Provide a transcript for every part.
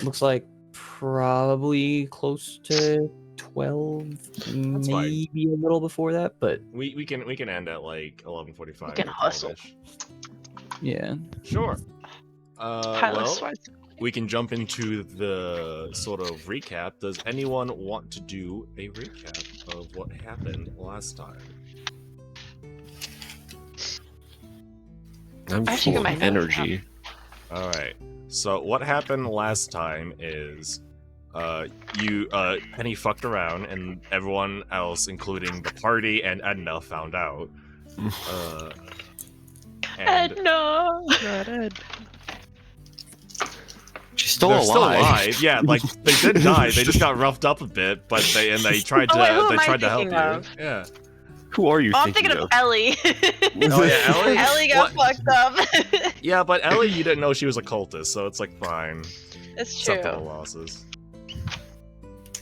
Looks like probably close to 12, That's maybe a little before that, but We can end at like 11:45. We can hustle. yeah. Sure. Well, Sweats. we can jump into the sort of recap. Does anyone want to do a recap of what happened last time? I'm I should full get my of notes energy. All right. So what happened last time is, Penny fucked around, and everyone else, including the party and Edna, found out. And Edna! Not Ed. She's still they're alive. still alive. Yeah, like they did die. They just got roughed up a bit, but they tried to Oh, wait, who am they I tried to help thinking you. of? Yeah. Who are you Oh, I'm thinking thinking of Ellie. Oh yeah, Ellie. Ellie got What? fucked up. Yeah, but Ellie, you didn't know she was a cultist, so it's like fine. That's true. Acceptable losses.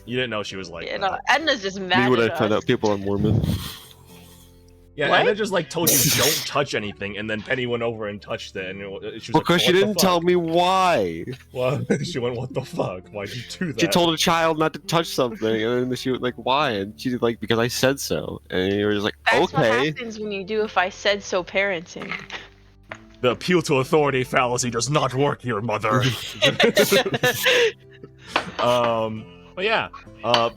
You didn't know she was like You that. know, Edna's just mad Me when I at found us. out people are Mormon. Yeah, What? Edna just like told you don't touch anything, and then Penny went over and touched it, and she was Because like, she "What the didn't tell fuck?" me why. Well, she went, "What the fuck? Why'd you do that?" She told a child not to touch something, and then she was like, "Why?" And she's like, "Because I said so." And you were just like, That's what "Okay." happens when you do if I said so parenting. The appeal to authority fallacy does not work here, mother. But yeah,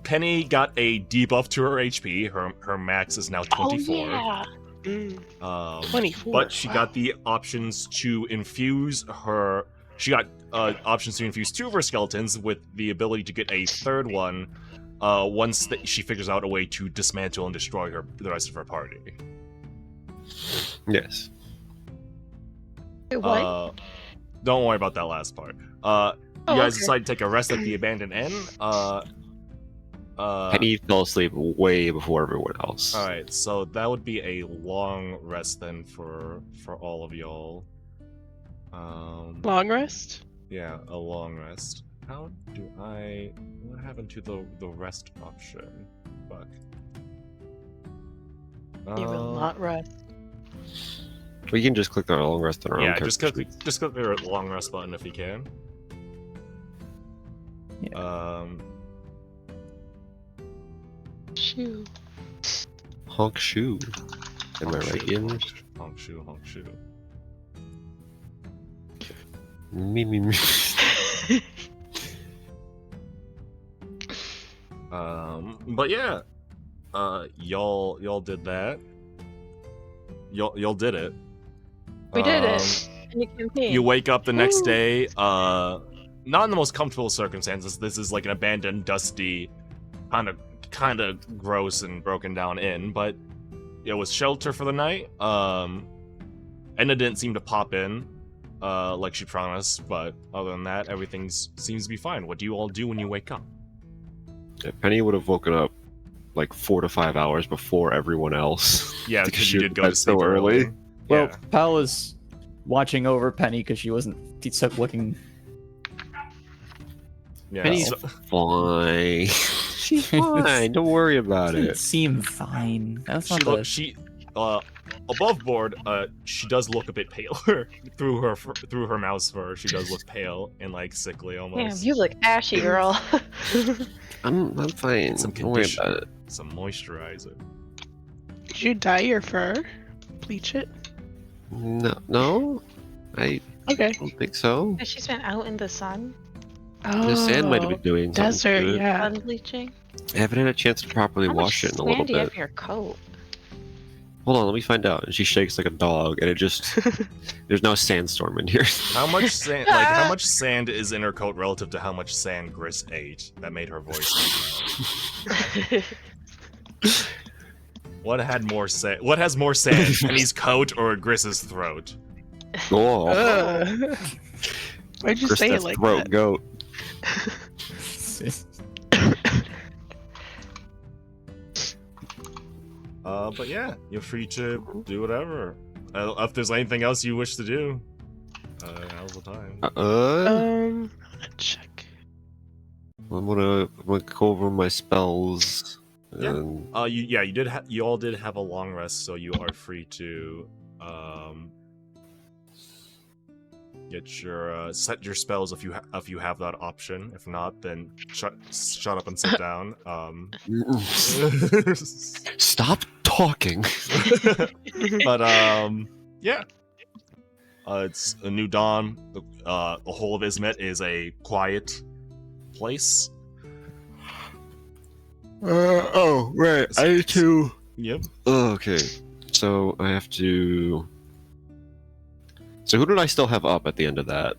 Penny got a debuff to her HP. Her max is now 24. Oh yeah. 24. But she Wow. got the options to infuse her. She got options to infuse 2 of her skeletons with the ability to get a third one once she figures out a way to dismantle and destroy the rest of her party. Yes. Wait, what? Don't worry about that last part. You guys decide to take a rest at the abandoned inn. Penny fell asleep way before everyone else. All right, so that would be a long rest then for all of y'all. Long rest? Yeah, a long rest. How do I? What happened to the rest option? Fuck. You will not rest. We can just click on a long rest on our own Yeah, character. just click the long rest button if you can. Yeah. Shoo. Honk shoe. Am I right, Ian? Honk shoe, honk shoe. Me, me, me. But yeah, y'all did that. Y'all did it. We did it. In the campaign. You wake up the next day, not in the most comfortable circumstances. This is like an abandoned, dusty, kind of gross and broken down inn, but it was shelter for the night. Enna didn't seem to pop in, like she promised, but other than that, everything seems to be fine. What do you all do when you wake up? Yeah, Penny would have woken up like 4 to 5 hours before everyone else. Yeah, Because because you she did go went to sleep so early. early. Well, Yeah. Pal was watching over Penny because she wasn't looking. Yeah. Penny's so- fine. She's fine. Don't worry about Didn't it. seem fine. That's not she above board, she does look a bit paler through her mouse fur. She does look pale and like sickly Damn, almost. you look ashy, girl. I'm fine. Some Don't worry about conditioner, it. some moisturizer. Did you dye your fur? Bleach it? No, I Okay. don't think so. Has she been out in the sun? Oh, The sand might have been doing something desert, to it. yeah. Sun bleaching? I haven't had a chance to properly How wash much it in a little sand do you have bit. in your coat? Hold on, let me find out. And she shakes like a dog, and it just there's no sandstorm in here. How much sand? Like how much sand is in her coat relative to how much sand Gris ate? That made her voice. What had more sand? What has more sand? Penny's coat or Gris's throat? Oh, Why'd you Chris, say that's it like throat that? goat. But yeah, you're free to do whatever. If there's anything else you wish to do, now's the time. I'm gonna check. I'm gonna go over my spells. Yeah. And You all did have a long rest, so you are free to Get your set your spells if you have that option. If not, then shut up and sit down. Stop talking. But yeah. It's a new dawn. The whole of Ismet is a quiet place. Oh, right. I need to. Yep. Oh, okay. So I have to. So who did I still have up at the end of that?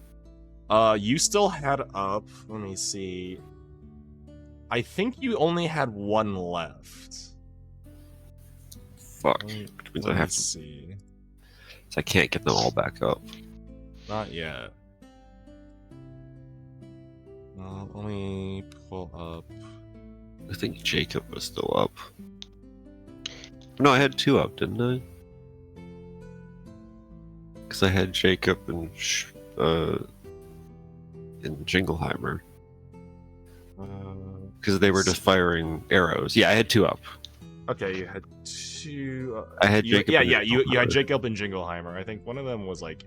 You still had up. Let me see. I think you only had one left. Fuck. Which means I have to. See. So I can't get them all back up. Not yet. Let me pull up. I think Jacob was still up. No, I had 2 up, didn't I? Because I had Jacob and Jingleheimer. Because they were just firing arrows. Yeah, I had 2 up. Okay, you had 2. I had Jacob. You had Jacob and Jingleheimer. I think one of them was like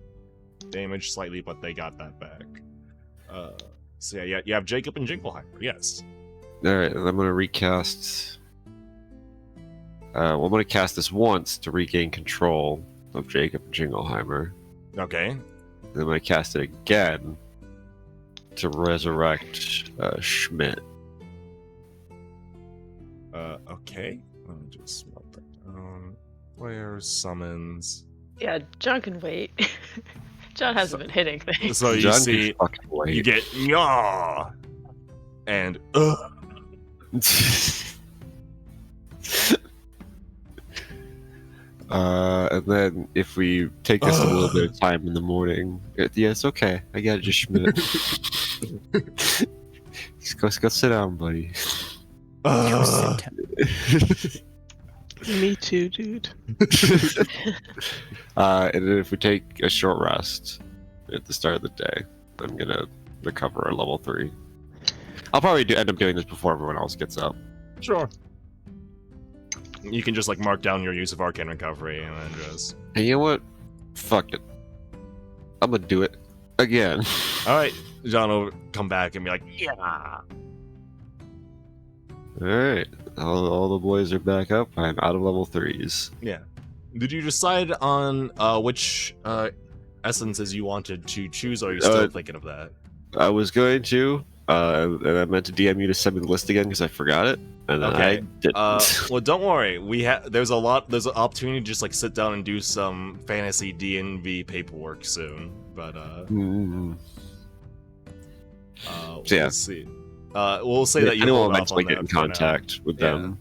damaged slightly, but they got that back. So yeah, you have Jacob and Jingleheimer. Yes. All right, I'm gonna recast. Well, I'm gonna cast this once to regain control of Jacob and Jingleheimer. Okay. And I'm gonna cast it again to resurrect Schmidt. Okay. Let me just mark that down. Players summons. Yeah, John can wait. John hasn't been hitting things. So you John can see, fucking wait. you get Nyah and And then if we take us a little bit of time in the morning, yeah, it's okay. I got you, Schmidt. Just go sit down, buddy. Me too, dude. And then if we take a short rest at the start of the day, I'm gonna recover a level 3. I'll probably end up doing this before everyone else gets up. Sure. You can just like mark down your use of arcane recovery and then just. And you know what? Fuck it. I'm gonna do it again. All right, John will come back and be like, yeah. All right, all the boys are back up. I'm out of level 3s. Yeah. Did you decide on which essences you wanted to choose, or are you still thinking of that? I was going to, and I meant to DM you to send me the list again because I forgot it, and then Okay. I didn't. Well, don't worry. There's an opportunity to just like sit down and do some fantasy D&V paperwork soon. But Yeah. we'll see. We'll say that you I know hold I'll off on eventually get that in for now. contact with them.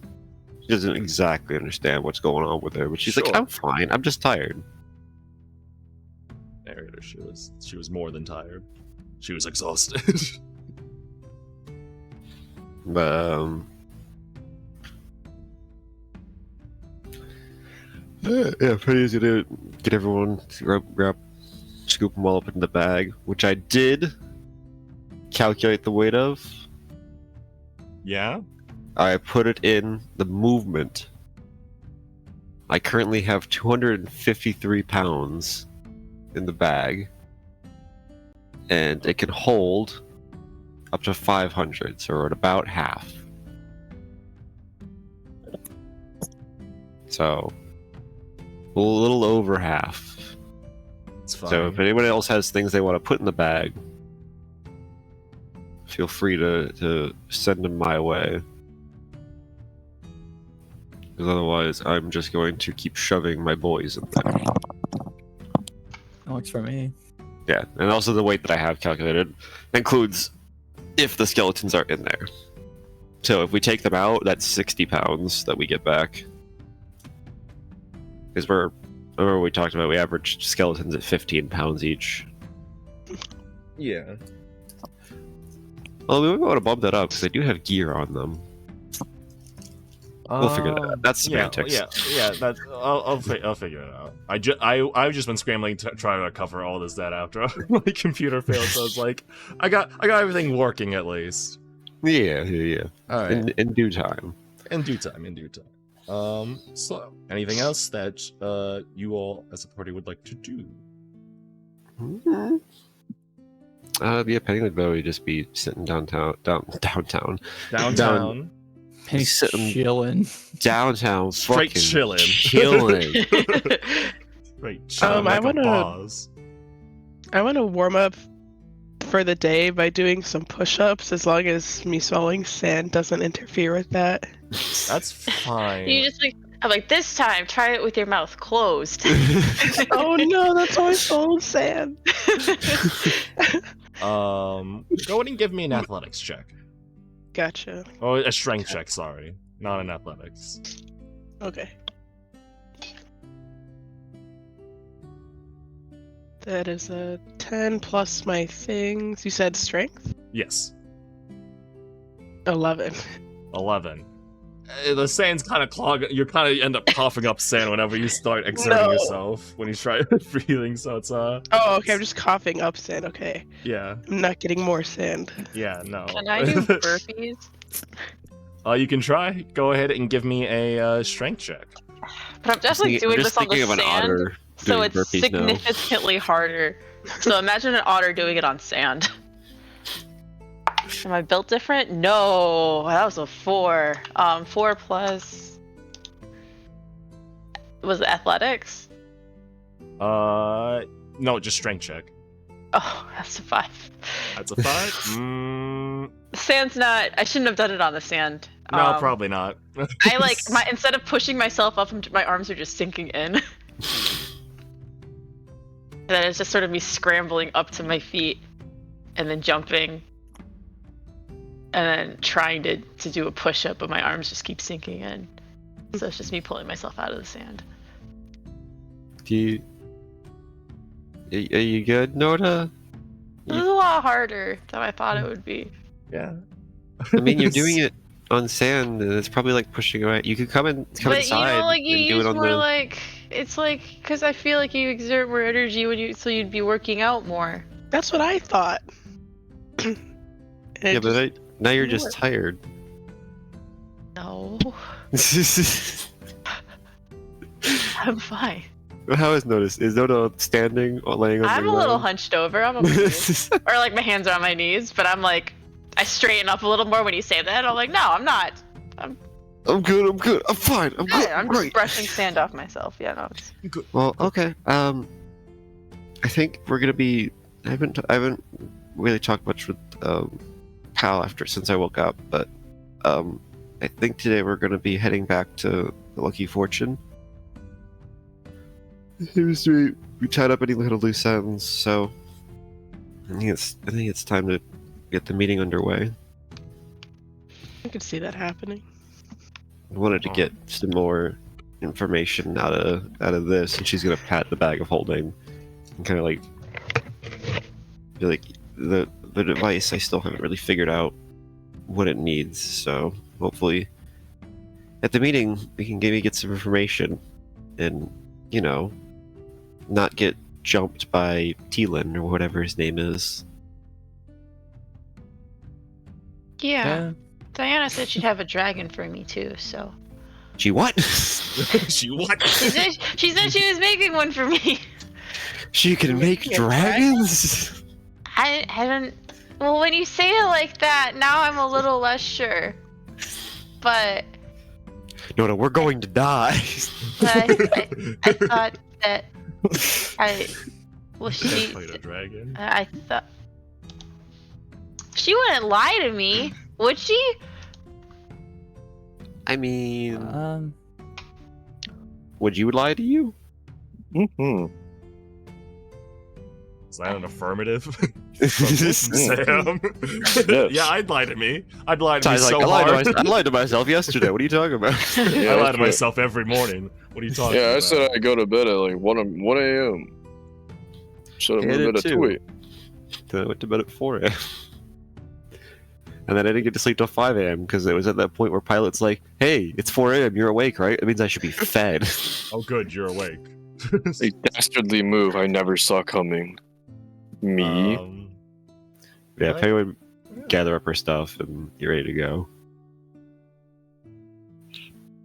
She doesn't exactly understand what's going on with her, but she's like, Sure. "I'm fine. I'm just tired." Narrator, she was more than tired. She was exhausted. But yeah, pretty easy to get everyone to grab, scoop them all up in the bag, which I did calculate the weight of. Yeah. I put it in the movement. I currently have 253 pounds in the bag, and it can hold up to 500, so we're at about half. So, a little over half. It's fine. So if anyone else has things they want to put in the bag, feel free to send them my way. Because otherwise, I'm just going to keep shoving my boys in there. That works for me. Yeah, and also the weight that I have calculated includes if the skeletons are in there. So if we take them out, that's 60 pounds that we get back. Because remember we talked about, we averaged skeletons at 15 pounds each. Yeah. Well, we might want to bump that up because they do have gear on them. We'll figure that out. That's semantics. Yeah. I'll figure it out. I've just been scrambling to try to cover all this data after my computer failed. So I was like, I got everything working at least. Yeah. All right. In due time. In due time. So anything else that you all as a party would like to do? Yeah, Penny would probably just be sitting downtown. Downtown. Penny's Sitting- chilling. Downtown, Straight fucking chilling. chilling. Right, chilling I like a wanna- boss. I want to warm up for the day by doing some push-ups, as long as me swallowing sand doesn't interfere with that. That's fine. You just like, I'm like, this time, try it with your mouth closed. Oh no, that's how I swallowed sand. Go ahead and give me an athletics check. Gotcha. Oh, a strength check, sorry. Not an athletics. Okay. That is a 10 plus my things. You said strength? Yes. 11. 11. The sand's kind of clogging. You kind of end up coughing up sand whenever you start exerting No. yourself when you try breathing. So it's Oh, okay, I'm just coughing up sand. Okay. yeah, I'm not getting more sand. yeah, no. Can I do burpees? You can try. Go ahead and give me a strength check. But I'm just like doing I'm just this on the thinking of an sand, otter so doing it's burpees now. significantly harder. So imagine an otter doing it on sand. Am I built different? No, that was a 4. 4 plus was it athletics? No, just strength check. Oh, that's a 5. That's a 5. No, Sand's not. I shouldn't have done it on the sand. probably not. I like my instead of pushing myself up, my arms are just sinking in. And then it's just sort of me scrambling up to my feet, and then jumping, and then trying to do a push up, but my arms just keep sinking in. So it's just me pulling myself out of the sand. Are you good, Noda? This is a lot harder than I thought it would be. Yeah. I mean, you're doing it on sand, and it's probably like pushing away. You could come But inside you know, like you and do use it on more the. like it's like because I feel like you exert more energy when you so you'd be working out more. That's what I thought. Yeah, but now you're didn't just work. tired. No, I'm fine. How is Noda? Is Noda standing or laying on I'm the a little ground? hunched over. I'm okay. Or like my hands are on my knees, but I'm like I straighten up a little more when you say that. I'm like, no, I'm not. I'm good. I'm fine. I'm good. I'm just brushing sand off myself. Yeah, no. It's... Well, okay. I think we're gonna be. I haven't really talked much with Pal since I woke up, but I think today we're gonna be heading back to the Lucky Fortune. We tied up any little loose ends, so I think it's time to get the meeting underway. I could see that happening. I wanted to get some more information out of this, and she's gonna pat the bag of holding and kind of like be like the device. I still haven't really figured out what it needs, so hopefully at the meeting we can maybe get some information and not get jumped by Teelan or whatever his name is. Yeah. Diana said she'd have a dragon for me too, so. She what? She what? She said she was making one for me. She can make making a dragons? I haven't. Well, when you say it like that, now I'm a little less sure. But No, we're going to die. I thought that well, Can't she. fight a dragon. I thought she wouldn't lie to me, would she? I mean, would you lie to you? Mm-hmm. Is that an affirmative? Sam? Yes. Yeah, I'd lie to me. I'd lie to me Ty's like, so I hard. lied to myself yesterday. What are you talking about? Yeah, I lie that's to right. myself every morning. What are you talking Yeah, about? I said I go to bed at like 1 a.m. Should have Yeah, I went to did bed at too. 2 a.m. Then I went to bed at 4 a.m. And then I didn't get to sleep till 5 a.m. because it was at that point where Pilot's like, hey, it's 4 a.m. You're awake, right? It means I should be fed. Oh, good, you're awake. A dastardly move I never saw coming. Me? Yeah, What? Penny would gather up her stuff and you're ready to go.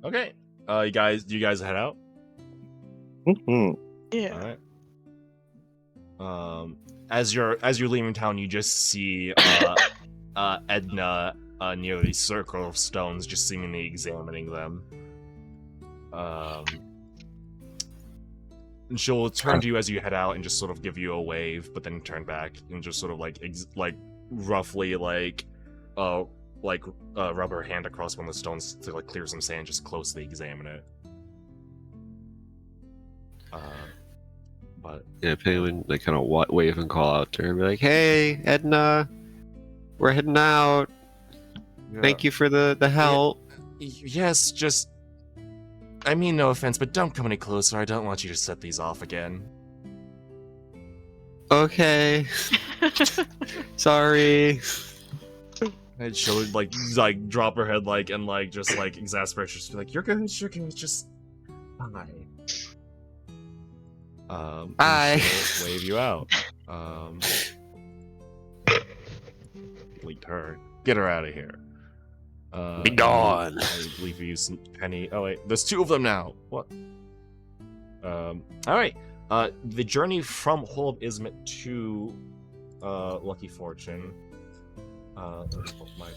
Okay. You guys head out? Mm-hmm. Yeah. Alright. as you're leaving town, you just see Edna near the circle of stones, just seemingly examining them. And she'll turn to you as you head out and just sort of give you a wave, but then turn back and just sort of roughly rub her hand across one of the stones to like clear some sand, just closely examine it. But Yeah, Penny would like kind of wave and call out to her and be like, "Hey, Edna, we're heading out. Thank you for the help." Yes, just. I mean, no offense, but don't come any closer. I don't want you to set these off again. Okay. Sorry. And she'll like drop her head and just exasperate. Just be like, "You're good, just bye." Bye. She'll wave you out. Delete her. Get her out of here. Be gone. I believe you use Penny. Oh wait, there's 2 of them now. What? All right. The journey from Hole of Ismet to Lucky Fortune. Let me pull my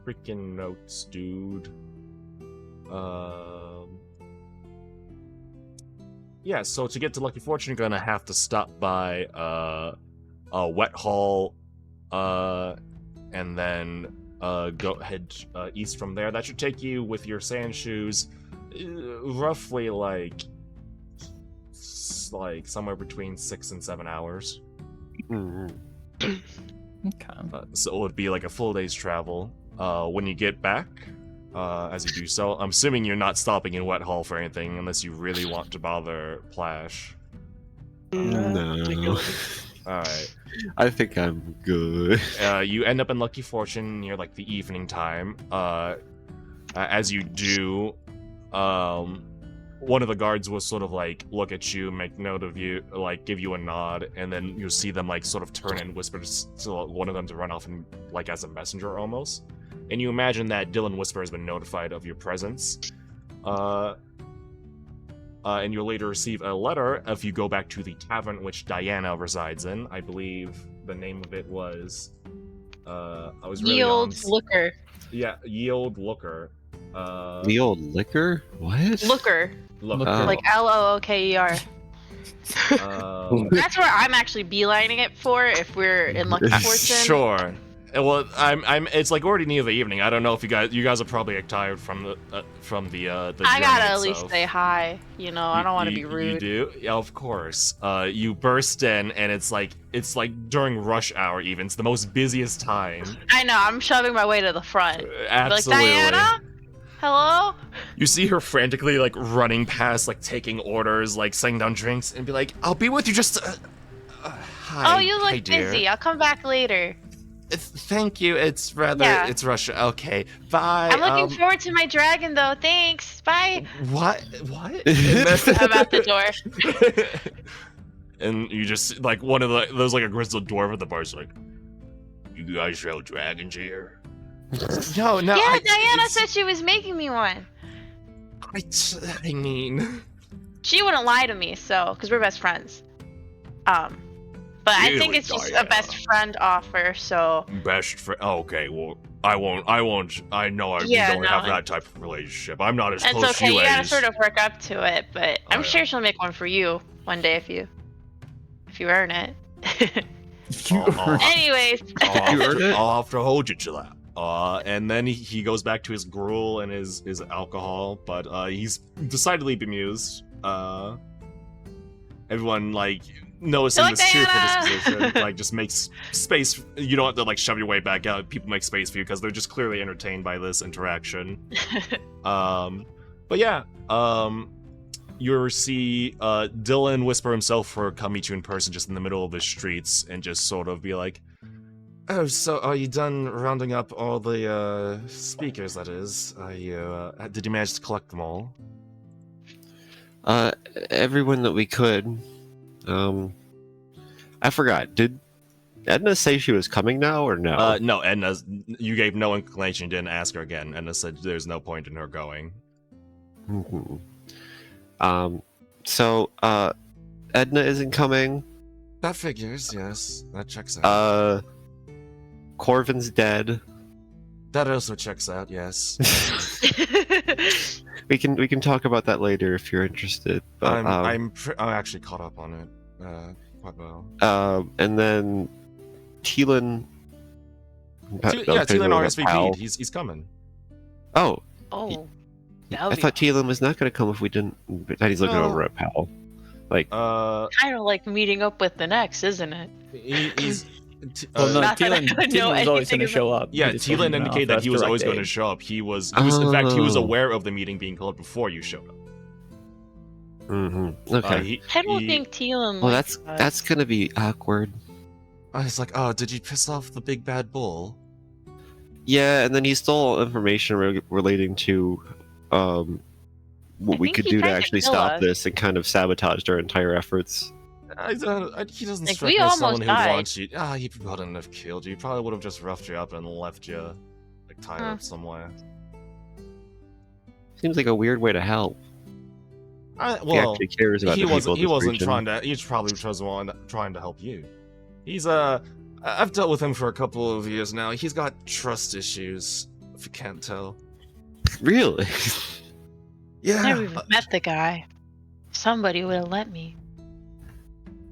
freaking notes, dude. Yeah. So to get to Lucky Fortune, you're gonna have to stop by Wet Hall, and then go head east from there. That should take you with your sand shoes roughly like somewhere between 6 and 7 hours. Mhm. Okay. So it would be like a full day's travel. When you get back, as you do so, I'm assuming you're not stopping in Wet Hall for anything unless you really want to bother Plash. No. Alright. I think I'm good. You end up in Lucky Fortune near like the evening time. As you do, one of the guards will sort of like look at you, make note of you, like give you a nod, and then you'll see them like sort of turn and whisper to one of them to run off and like as a messenger almost. And you imagine that Dylan Whisper has been notified of your presence. And you'll later receive a letter if you go back to the tavern which Diana resides in. I believe the name of it was. I was really Yield Looker. Yeah, Yield Looker. The old liquor? What? Looker. Looker. Oh. Like Looker. That's where I'm actually beelining it for if we're in Lucky Fortune. Sure. Well, I'm. It's like already near the evening. I don't know if you guys are probably like, tired from the I journey gotta at least itself. say hi. You know, I don't want to be rude. You do? Yeah, of course. You burst in, and it's like during rush hour. Even it's the most busiest time. I know. I'm shoving my way to the front. Absolutely. Like, Diana, hello. You see her frantically like running past, like taking orders, like setting down drinks, and be like, "I'll be with you just." Hi. Oh, you Hi, look dear. busy. I'll come back later. Thank you. It's rather. Yeah. It's Russia. Okay. Bye. I'm looking forward to my dragon, though. Thanks. Bye. What? I'm out the door. And you just like one of there's like a grizzled dwarf at the bar. Like, you guys sell dragons here? No. Yeah, Diana said she was making me one. I mean, She wouldn't lie to me, so because we're best friends. But I think Really, it's just Diana? a best friend offer. So best friend. Okay, well, I won't. I know we Yeah, don't no, have that type of relationship. I'm not as it's close okay. to You you gotta as. sort of work up to it, but I'm Oh, sure yeah. she'll make one for you one day if you earn it. Anyways, I'll have to hold you to that. And then he goes back to his gruel and his alcohol, but he's decidedly bemused. Everyone like noticing Like this cheerful Diana! disposition, like just makes space. You don't have to like shove your way back out. People make space for you because they're just clearly entertained by this interaction. But yeah, you see Dylan Whisper himself come meet you in person just in the middle of the streets and just sort of be like, "Oh, so are you done rounding up all the speakers, that is? Did you manage to collect them all?" Everyone that we could. I forgot. Did Edna say she was coming now or no? No, Edna, you gave no inclination, didn't ask her again. Edna said there's no point in her going. Mhm. So Edna isn't coming. That figures, yes. That checks out. Corvin's dead. That also checks out, yes. We can talk about that later if you're interested. But, I'm actually caught up on it quite well. And then Teelan. Teelan RSVP'd. He's coming. Oh, Oh. I thought Teelan was not going to come if we didn't. That he's looking over at Pal. Like, Kind of like meeting up with the next, isn't it? He's. Well, no, Not that I Teelan would know was always going anything to show up. Yeah, He just Teelan wasn't indicated that he was always going to show up. He was in fact, he was Oh. aware of the meeting being called before you showed up. Okay. I don't think Teelan. Well, likes that's us. gonna be awkward. I was like, oh, did you piss off the big bad bull? Yeah, and then he stole information relating to what I we think could he do to tried to actually kill stop us. this and kind of sabotaged our entire efforts. He doesn't Like, strike we me as almost someone who died. wants you. He wouldn't have killed you. He probably would have just roughed you up and left you, like, tied up somewhere. Seems like a weird way to help. He Well, actually cares about he the people wasn't. of He this wasn't region. trying to. He probably was trying to help you. He's I've dealt with him for a couple of years now. He's got trust issues. If you can't tell. Really? I never even met the guy. Somebody would have let me.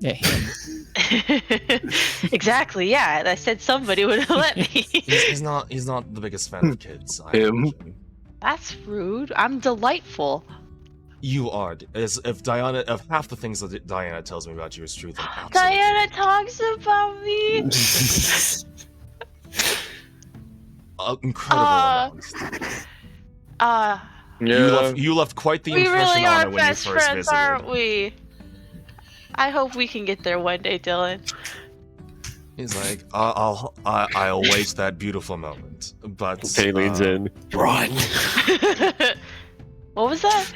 Yeah, him. Exactly. Yeah, I said somebody would have let me. He's not the biggest fan of kids. I Him? imagine. That's rude. I'm delightful. You are. As if half the things that Diana tells me about you is true, then absolutely. Diana talks about me. Incredible amounts. Yeah. You left quite the We impression really on are her when you best first friends, visited. aren't we? I hope we can get there one day, Dylan. He's like, I'll wait that beautiful moment. But Penny leans in. Run! What was that?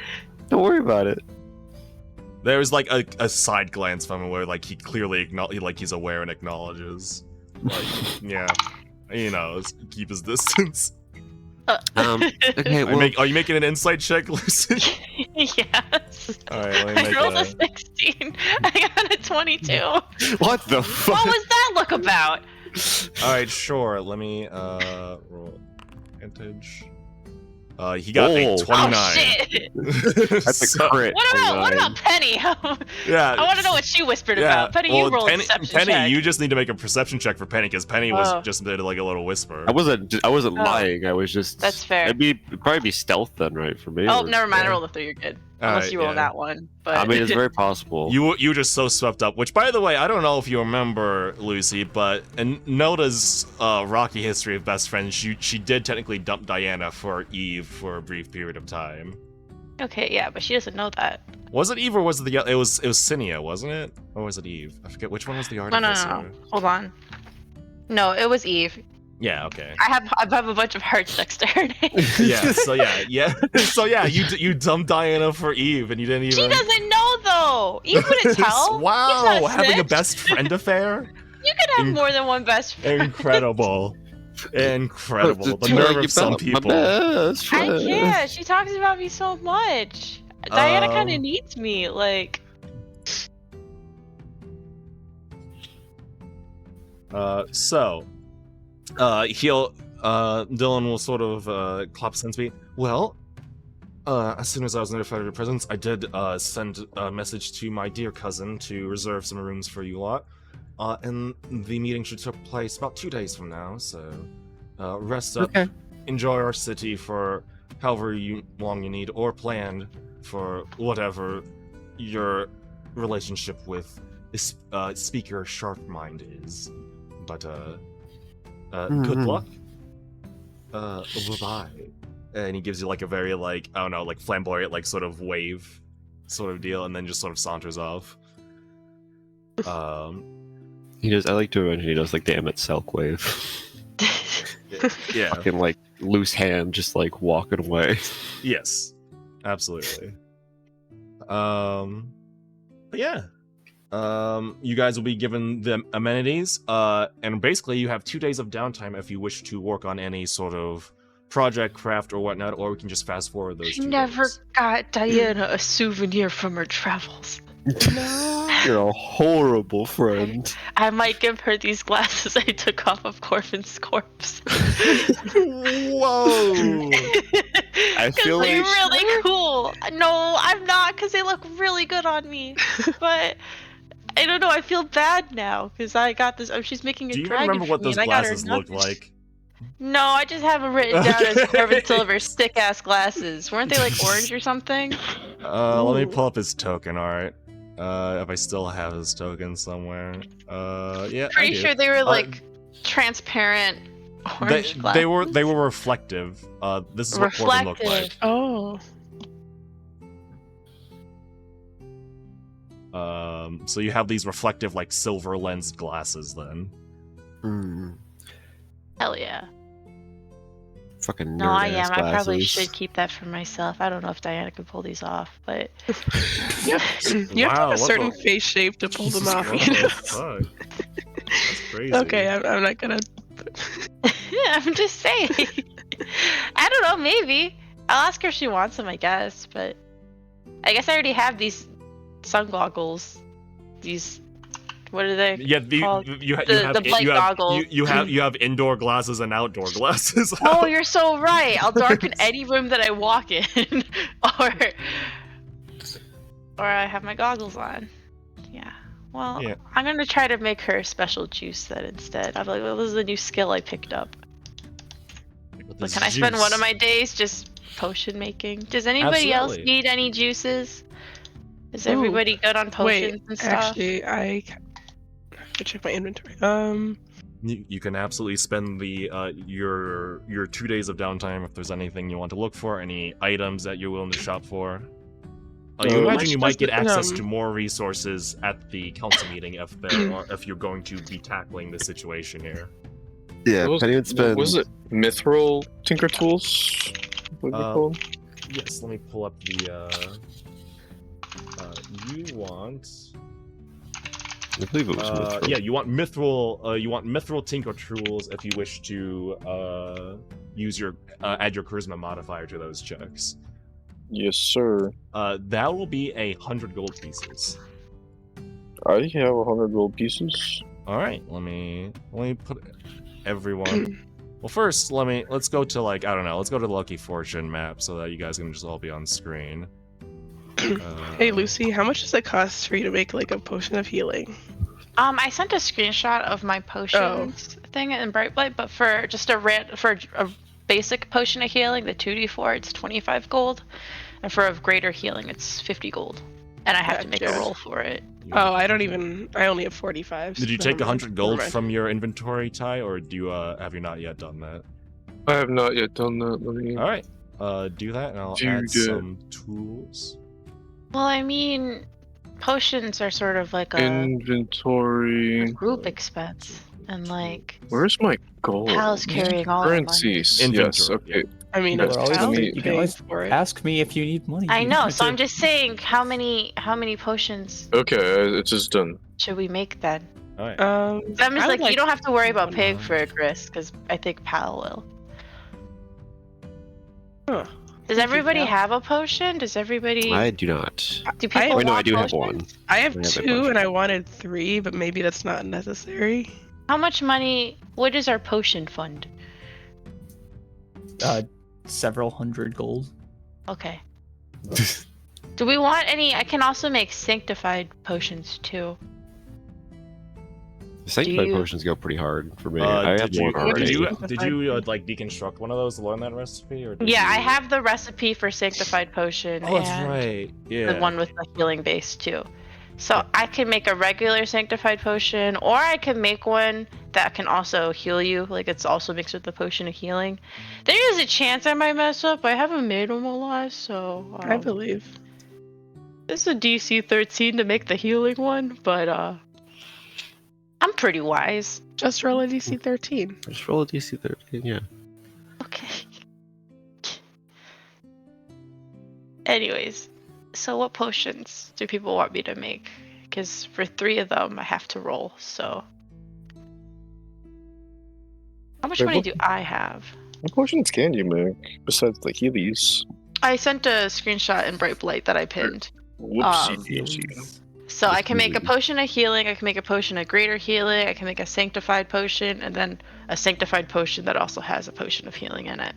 Don't worry about it. There was like a side glance from him where like he clearly he's aware and acknowledges. Like, yeah, he knows. Keep his distance. Okay, well, Are you making an insight check, Lucy? Yes. Alright, let me I make rolled a a... 16. I got a 22. what the fuck? What was that look about? Alright, sure. Let me roll advantage. He got a Oh. 29. Oh shit! That's a So- crit. What 29. about Penny? Yeah. I want to know what she whispered Yeah, about. Penny, well, you rolled Penny, a deception Penny, check. you just need to make a perception check for Penny because Penny was Oh. just did like a little whisper. I wasn't Oh. lying. I was just. That's fair. It'd probably be stealth then, right? For me. Oh, or- never mind. I yeah. rolled a 3. You're good. Unless Alright, you roll yeah. that one. But I mean, it's very possible. You were just so swept up. Which, by the way, I don't know if you remember, Lucy, but in Noda's rocky history of best friends, she did technically dump Diana for Eve for a brief period of time. okay, yeah, but she doesn't know that. Was it Eve or was it the? It was Cinia, wasn't it? Or was it Eve? I forget which one was the No, artificer. no. Hold on. No, it was Eve. Yeah. Okay. I have a bunch of hearts next to her name. Yeah. So yeah. So yeah, you dumped Diana for Eve, and you didn't even. She doesn't know though. Eve wouldn't tell. Wow, He's not having a snitch. best friend affair. You could have more than one best friend. Incredible. Incredible. The Dude, nerve you of some found my people. best I friend. can't. She talks about me so much. Diana kind of Um, needs me. Like, Dylan will sort of clap sense me. Well, as soon as I was notified of your presence, I did send a message to my dear cousin to reserve some rooms for you lot. And the meeting should take place about 2 days from now, so rest up, Okay. enjoy our city for however long you need, or plan for whatever your relationship with this speaker Sharpmind is. But good luck. Bye-bye. And he gives you like a very like, I don't know, like flamboyant, like sort of wave sort of deal, and then just sort of saunters off. He does. I like to imagine he does like the Emmett Selk wave. Yeah. Fucking like loose hand, just like walking away. Yes. Absolutely. But yeah. You guys will be given the amenities, and basically you have 2 days of downtime if you wish to work on any sort of project, craft, or whatnot, or we can just fast forward those I 2 never days. got Diana a souvenir from her travels. No. You're a horrible friend. I might give her these glasses I took off of Corvin's corpse. Whoa! I feel they're like- really cool. No, I'm not, because they look really good on me. But I don't know. I feel bad now because I got this. Oh, she's making a Do you dragon remember what for me, those and I got her glasses looked nothing. like? No, I just have them written down as Corvin Silver stick ass glasses. Weren't they like orange or something? Let me Ooh. pull up his token art. If I still have his token somewhere. Yeah, I Pretty do. sure they were like transparent orange glasses. They were reflective. This is what Corbin looked like. Reflective. Oh. So you have these reflective, like silver lensed glasses. Then. Mm, Hell yeah. fucking No, I nerd-ass am. I probably glasses. should keep that for myself. I don't know if Diana could pull these off, but You have to Wow, have a what certain the- face shape to pull them Jesus, off. what You the know? fuck? That's crazy. Okay, I'm not gonna. I'm just saying. I don't know. Maybe I'll ask her if she wants them. I guess, but I guess I already have these sun goggles. These, what are they? Yeah, called? you have The Blight goggles. you have indoor glasses and outdoor glasses. Oh, you're so right. I'll darken any room that I walk in, or I have my goggles on. Yeah. Well, Yeah. I'm gonna try to make her special juice then instead. I'm like, well, this is a new skill I picked up. But can I spend one of my days just potion making? Does anybody else Absolutely. need any juices? Is Ooh, everybody good on potions Wait, and stuff? actually, I have to check my inventory. You can absolutely spend the your 2 days of downtime if there's anything you want to look for, any items that you're willing to shop for. You How imagine you might get much access does to more resources at the council meeting if there are, if you're going to be tackling the situation here. Yeah, What Penny would spend. was it Mithril Tinker Tools? What are they called? Yes, let me pull up the. You want. I believe it was Mithril. Yeah, you want mithril tinker tools if you wish to use your add your charisma modifier to those checks. Yes, sir. That will be 100 gold pieces. I have 100 gold pieces. All right, let me put everyone. Well, first let's go to like I don't know. Let's go to the Lucky Fortune map so that you guys can just all be on screen. Hey Lucy, how much does it cost for you to make like a potion of healing? I sent a screenshot of my potions thing in Bright Blight, but for just a basic potion of healing, the 2d4, it's 25 gold, and for a greater healing, it's 50 gold, and I have to make a Gotcha. roll for it. Oh, I only have 45. Did you so take never mind. 100 gold Never mind. from your inventory, Ty, or do you have you not yet done that? I have not yet done that. Let me. All right, do that, and I'll Do add that. some tools. Well, I mean, potions are sort of like a Inventory. group expense, and like Where's my gold? Pal's carrying all the money. Currencies. Inventory, Yes. Okay. I mean, We're it's always Pal gonna- you can paying always for it. Ask me if you need money. I You know, need so to- I'm just saying, how many potions Okay. It's just done. should we make then? All right. I'm just I would like, you don't have to worry about one paying more. for a grist, because I think Pal will. Huh. Does Thank you, everybody Pal. have a potion? Does everybody? I do not. Do people I- Oh, no, I want do have potions? one. I have I have a 2 bunch. and I wanted 3, but maybe that's not necessary. How much money? What is our potion fund? Several hundred gold. Okay. Do we want any? I can also make sanctified potions too. Sanctified you- potions go pretty hard for me. I have did you one already. did you like deconstruct one of those to learn that recipe, or did Yeah, I you- have the recipe for sanctified potion Oh, that's and right. Yeah. the one with the healing base too. So I can make a regular sanctified potion, or I can make one that can also heal you. Like it's also mixed with the potion of healing. There is a chance I might mess up. I haven't made them a lot, so I believe. this is a DC 13 to make the healing one, but I'm pretty wise. Just roll a DC 13. Just roll a DC 13, yeah. Okay. Anyways, so what potions do people want me to make? Because for 3 of them, I have to roll, so. How much Wait, money what- do I have? What potions can you make besides the Heelys? I sent a screenshot in Bright Blight that I pinned. Whoopsie Um, daisy. So I can make a Really- potion of healing, I can make a potion of greater healing, I can make a sanctified potion, and then a sanctified potion that also has a potion of healing in it.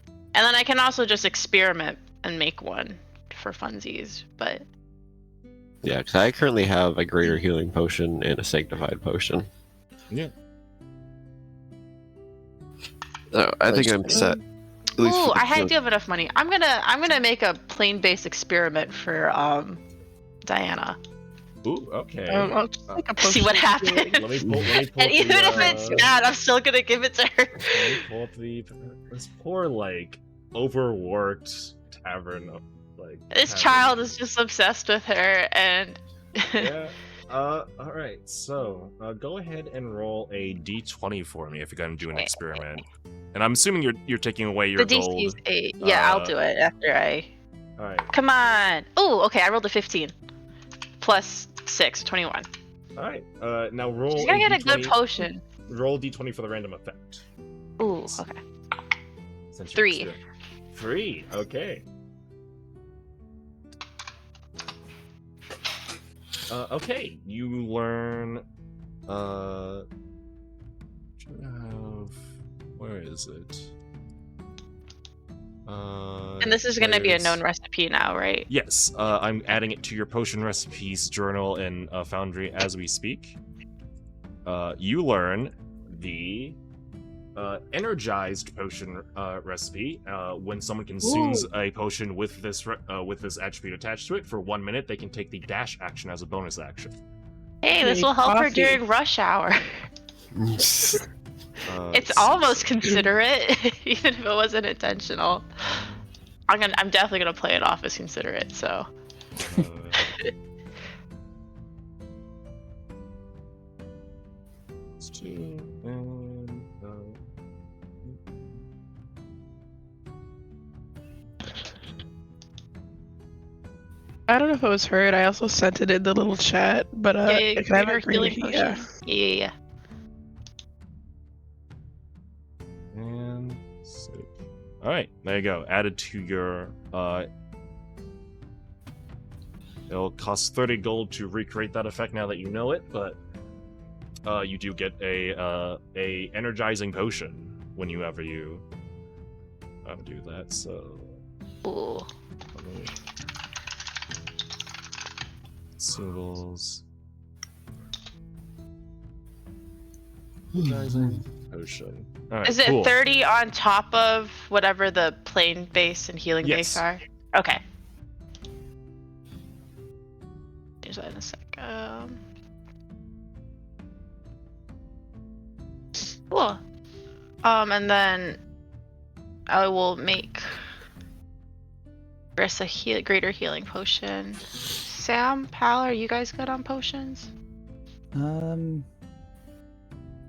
And then I can also just experiment and make one for funsies, but Yeah, because I currently have a greater healing potion and a sanctified potion. Yeah. So I think I'm set. At least ooh, for the do have enough money. I'm gonna make a plane-based experiment for Diana. Ooh, okay. I'll just make a See potion what of happens. healing. Let me pull And even if it's bad, I'm still gonna give it to her. Let me pull up this poor, like, overworked tavern of, like... This tavern. child is just obsessed with her, and Yeah. Alright, so, go ahead and roll a d20 for me if you're gonna do an experiment. And I'm assuming you're taking away your the gold. DC's 8. Yeah, I'll do it after I. Alright. Come on. Oh, okay. I rolled a 15. Plus 6, 21. Alright, now roll She's gonna get a d20 good potion. Roll d20 for the random effect. Ooh, okay. Since you're 3. still- 3, okay. Okay, you learn, where is it? And this is gonna be a known recipe now, right? Yes, I'm adding it to your potion recipes journal in Foundry as we speak. You learn the energized potion recipe. When someone consumes a potion with this attribute attached to it for 1 minute, they can take the dash action as a bonus action. Hey, this Make will help her coffee. during rush hour. It's almost considerate, even if it wasn't intentional. I'm definitely gonna play it off as considerate. So. Let's do, and, I don't know if it was heard. I also sent it in the little chat, but Yeah, can I have greater a greater healing yeah. potion. Yeah. and save. All right, there you go. Added to your. It'll cost 30 gold to recreate that effect now that you know it, but you do get a energizing potion whenever you do that. So. Ooh. Symbols. Energizing potion. All right, Is it cool. 30 on top of whatever the plane base and healing Yes. base are? Okay. Use that in a sec. Cool. And then I will make Chris a greater healing potion. Sam, Pal, are you guys good on potions? I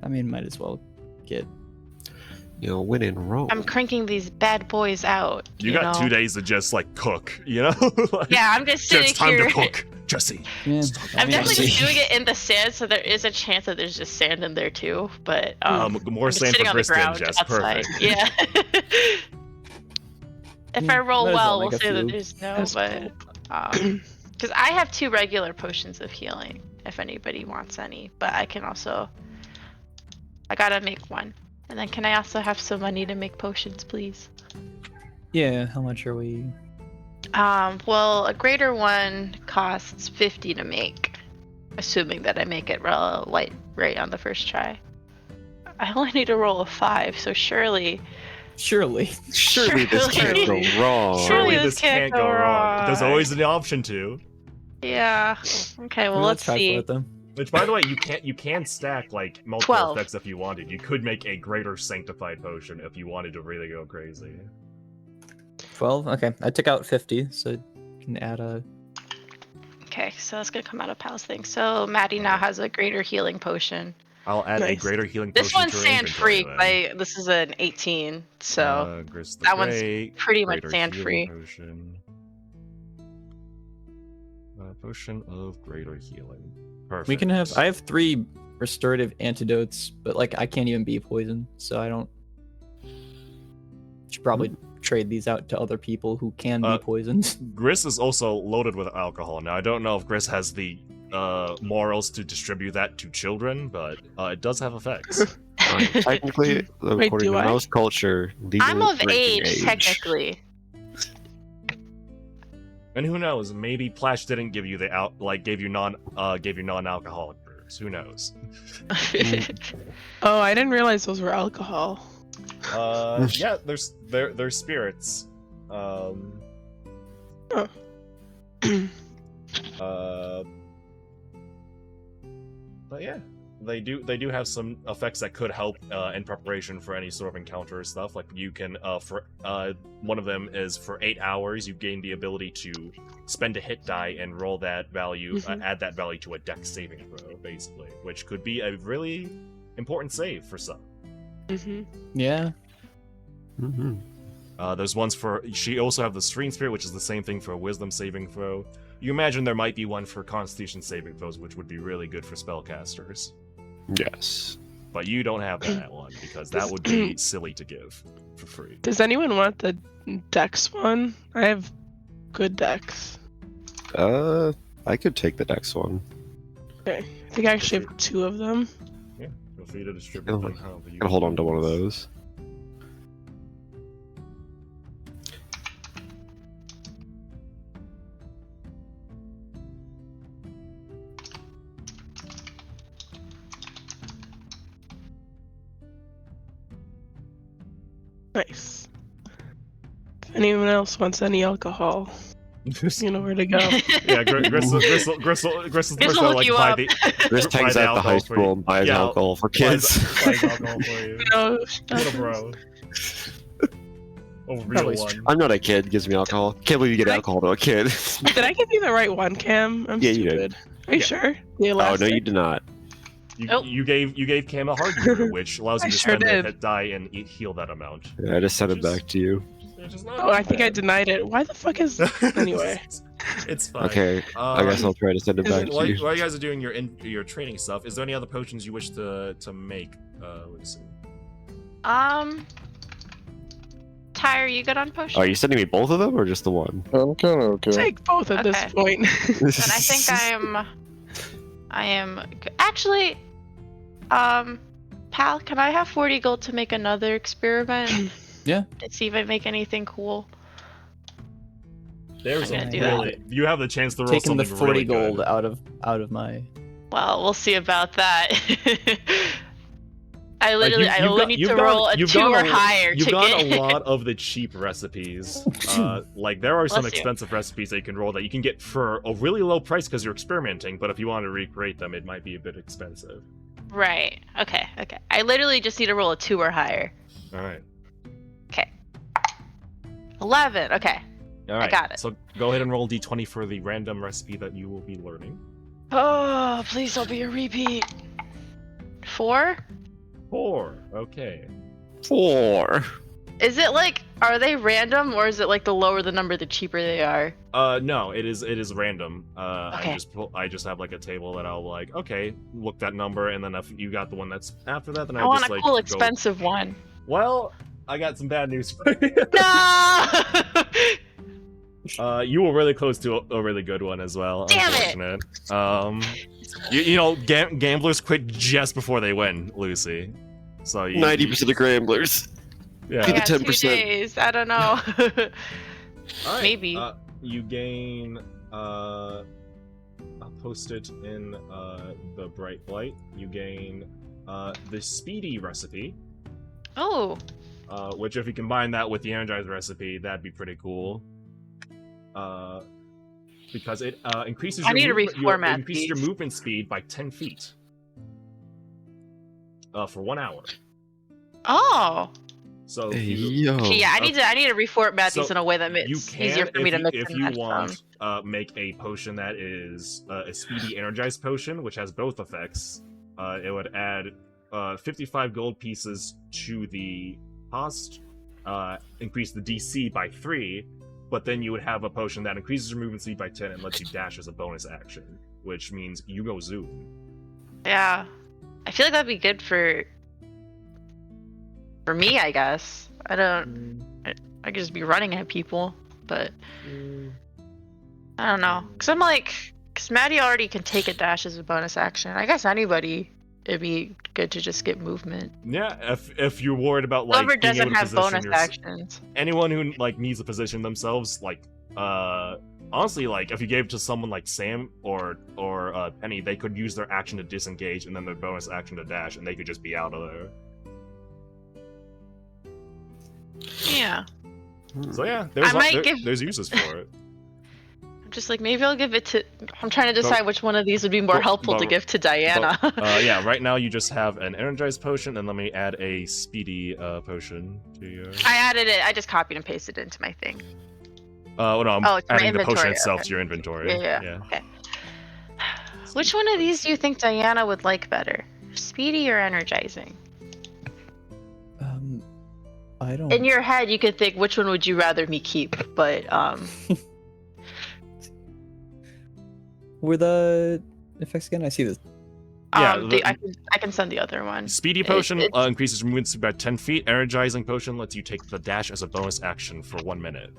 mean, might as well get. When in Rome. I'm cranking these bad boys out. You got know? 2 days to just like cook, you know? Like, Yeah, I'm just sitting it's time here. to cook, Jesse. Yeah, I'm definitely just see. doing it in the sand, so there is a chance that there's just sand in there too. But More I'm just sand sitting for on the Kristen, ground Jess. outside. Perfect. Yeah. If I roll might as well well, we'll make a say that few. there's no. That's But because I have 2 regular potions of healing, if anybody wants any. But I can also. I gotta make one, and then can I also have some money to make potions, please? Yeah, how much are we? Well, a greater one costs 50 to make, assuming that I make it right on the first try. I only need to roll a 5, so surely. Surely. Surely this can't go wrong. Surely Surely this this can't can't go go wrong. There's wrong. always the option to. Yeah. Okay. Well, let's try see. for it then. Which, by the way, you can stack like multiple 12. effects if you wanted. You could make a greater sanctified potion if you wanted to really go crazy. 12. Okay, I took out 50, so you can add a. Okay, so that's gonna come out of Pal's thing. So Maddie now has a greater healing potion. I'll add a Nice. greater healing This potion one's to her sand free. inventory, then. This is an 18, so Gris the that one's Great, pretty much greater sand healing free. Potion. Potion of greater healing. Perfect. We can have. I have 3 restorative antidotes, but like I can't even be poisoned, so I don't. Should probably trade these out to other people who can be poisoned. Gris is also loaded with alcohol. Now, I don't know if Gris has the morals to distribute that to children, but it does have effects. Technically, Wait, according do to I? most culture, legal I'm of drinking age, technically. And who knows? Maybe Plash didn't give you gave you non-alcoholic brews. Who knows? Oh, I didn't realize those were alcohol. Yeah, they're spirits. But yeah, they do have some effects that could help in preparation for any sort of encounter or stuff. Like you can one of them is for 8 hours you gain the ability to spend a hit die and roll that value, add that value to a dex saving throw, basically, which could be a really important save for some. Yeah. There's ones for. She also have the Serene Spirit, which is the same thing for a Wisdom saving throw. You imagine there might be one for Constitution saving throws, which would be really good for spellcasters. Yes. But you don't have that one because that would be silly to give for free. Does anyone want the Dex one? I have good Dex. I could take the next one. Okay. I think I actually have 2 of them. Yeah, feel free to distribute them however you I'll hold on to one of those. Nice. If anyone else wants any alcohol, you know where to go. Yeah, Gristle is the person that look like you buy up. the Chris buy takes the out the high alcohol for you. school and buys Yeah, alcohol for kids. buys alcohol for you. No, What a bro. A real Probably one. I'm not a kid. Gives me alcohol. Can't believe you get alcohol to a kid. did I give you the right one, Cam? I'm Yeah, you did. stupid. Are you Yeah. sure? The Oh elastic? no, you did not. Nope. You gave Cam a hard murder, which allows you I to sure spend a did. hit die and heal that amount. Yeah, I just sent it Just- back to you. Which is not Oh, I too think I bad. denied it. Why the fuck is... Anyway. It's fine. Okay, I guess I'll try to send it is back it to While you. you guys are doing your training stuff, is there any other potions you wish to make? Let's see. Tyre, you good on potion? Are you sending me both of them or just the one? I'm kind of okay. Take both at this Okay. point. Then I think I am. Actually, pal, can I have 40 gold to make another experiment? Yeah. To see if I make anything cool. There's I'm a gonna do really. You have the chance to roll Taking the something 40 really gold good. out of my. Well, we'll see about that. I literally, You've I only got- need you've to gone- roll a you've 2 gone or a- higher You've to got get. a lot of the cheap recipes. Like there are some Bless you. expensive recipes that you can roll that you can get for a really low price because you're experimenting. But if you want to recreate them, it might be a bit expensive. Right. Okay. Okay. I literally just need to roll a 2 or higher. All right. 11. Okay. All right. got it. So go ahead and roll d20 for the random recipe that you will be learning. Oh, please don't be a repeat. 4? 4. Okay. 4. Is it like, are they random or is it like the lower the number, the cheaper they are? No, it is random. Okay. I just have like a table that I'll like, okay, look that number, and then if you got the one that's after that, then I I want just a like cool, go- expensive one. Well, I got some bad news for you. No! You were really close to a really good one as well. Damn it! Unfortunate. You know, gamblers quit just before they win, Lucy. So 90% of gamblers. Yeah. I got 2 10%. days. I don't know. Alright, Maybe. You gain. I'll post it in the Blight. You gain the Speedy recipe. Oh. Which, if you combine that with the Energized recipe, that'd be pretty cool. Because it increases I your need to movement, reformat increases your these. movement speed by 10 feet. For 1 hour. Oh. So Hey, you, yo. Okay, yeah, I need to reformat So these in a way that you makes can, easier for me to mix if and you match want, them. make a potion that is a speedy energized potion, which has both effects. It would add 55 gold pieces to the cost, increase the DC by 3, but then you would have a potion that increases your movement speed by 10 and lets you dash as a bonus action, which means you go zoom. Yeah. I feel like that'd be good for me, I guess. I I could just be running at people, but I don't know. Cause Maddie already can take a dash as a bonus action. I guess anybody, it'd be good to just get movement. Yeah, if you're worried about like Whoever being able doesn't to have position bonus actions. anyone who like needs to position themselves, like honestly, like if you gave it to someone like Sam or Penny, they could use their action to disengage and then their bonus action to dash, and they could just be out of there. Yeah. So yeah, there's uses for it. I'm just like, maybe I'll give it to. I'm trying to decide which one of these would be more helpful to give to Diana. Yeah, right now you just have an energized potion, and let me add a speedy potion to your. I added it. I just copied and pasted it into my thing. No, I'm it's my adding the potion inventory, itself okay. to your inventory. Yeah. Okay. Which one of these do you think Diana would like better? Speedy or energizing? I don't. In your head, you could think which one would you rather me keep, but Were the effects again? I see this. Yeah, I can send the other one. Speedy potion increases movement speed by 10 feet. Energizing potion lets you take the dash as a bonus action for 1 minute.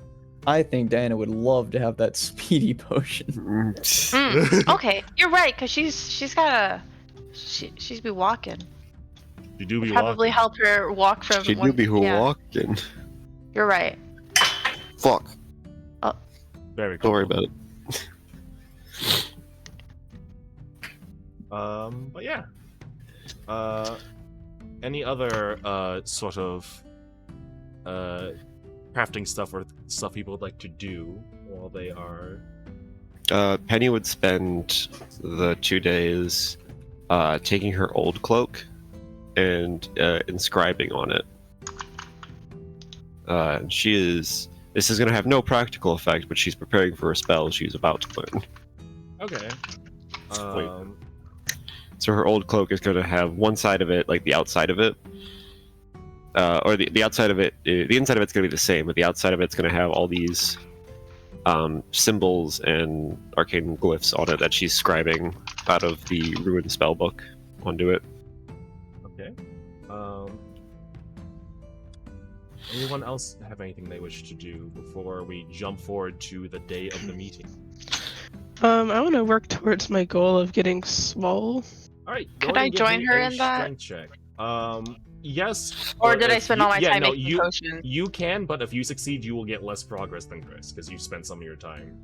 I think Diana would love to have that speedy potion. Okay, you're right, cause she's be walking. You do be Probably walking. help her walk from. She do be walking. You're right. Fuck. Very cool. Don't worry about it. But yeah. Any other sort of crafting stuff or stuff people would like to do while they are. Penny would spend the 2 days taking her old cloak and inscribing on it. This is going to have no practical effect, but she's preparing for a spell she's about to learn. Okay. So her old cloak is going to have one side of it, like the outside of it, or the outside of it. The inside of it's going to be the same, but the outside of it's going to have all these symbols and arcane glyphs on it that she's scribing out of the ruined spellbook onto it. Okay. Anyone else have anything they wish to do before we jump forward to the day of the meeting? I want to work towards my goal of getting swole. All right. Could go ahead I and give join me her a in that? strength check. Yes. Or but did I if spend you- all my yeah, time no, making you, potions? You can, but if you succeed, you will get less progress than Chris because you spent some of your time.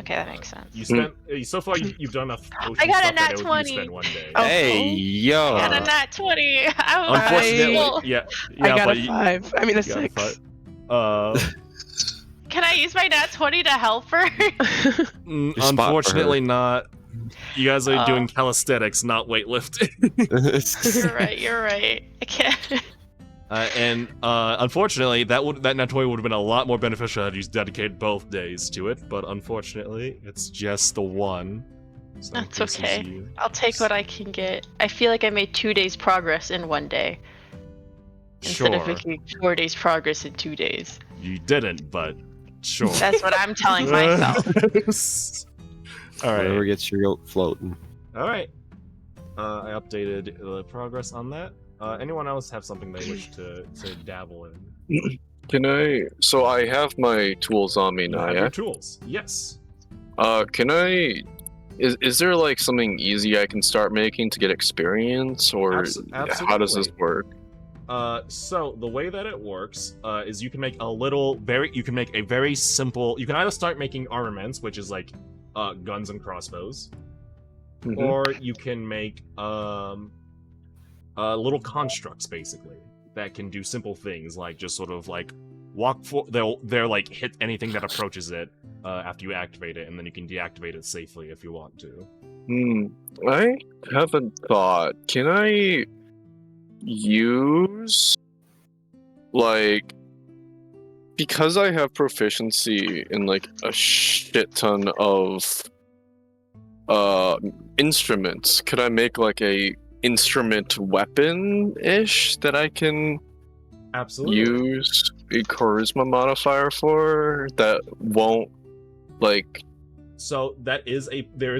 Okay, that makes sense. You spent so far. You've done enough potion I got a stuff that nat it would 20. you spend 1 day. Oh. Hey, yo! I got a nat 20. Unfortunately, Well, yeah, I got but a 5. I mean a you got a 6. Can I use my nat 20 to help her? spot for Unfortunately, not. You guys are Oh. doing calisthenics, not weightlifting. You're right. I can't. And unfortunately, that nat 20 would have been a lot more beneficial had you dedicated both days to it. But unfortunately, it's just the one. So That's this is okay. you. I'll take what I can get. I feel like I made 2 days progress in 1 day. Instead of Sure, making 4 days progress in 2 days. you didn't, but sure. That's what I'm telling myself. All right. Whatever gets your goat floating. All right. I updated the progress on that. Anyone else have something they wish to dabble in? Can I? So I have my tools on me You now, have yeah? your tools. Yes. Can I? Is there like something easy I can start making to get experience, or how does this absolutely. work? So the way that it works is you can make a very simple. You can either start making armaments, which is like guns and crossbows, Mhm. or you can make little constructs basically that can do simple things like just sort of like they're like hit anything that approaches it after you activate it, and then you can deactivate it safely if you want to. I haven't thought. Can I use like, because I have proficiency in like a shit ton of instruments, could I make like a instrument weapon-ish that I can Absolutely. use a charisma modifier for that won't like So there is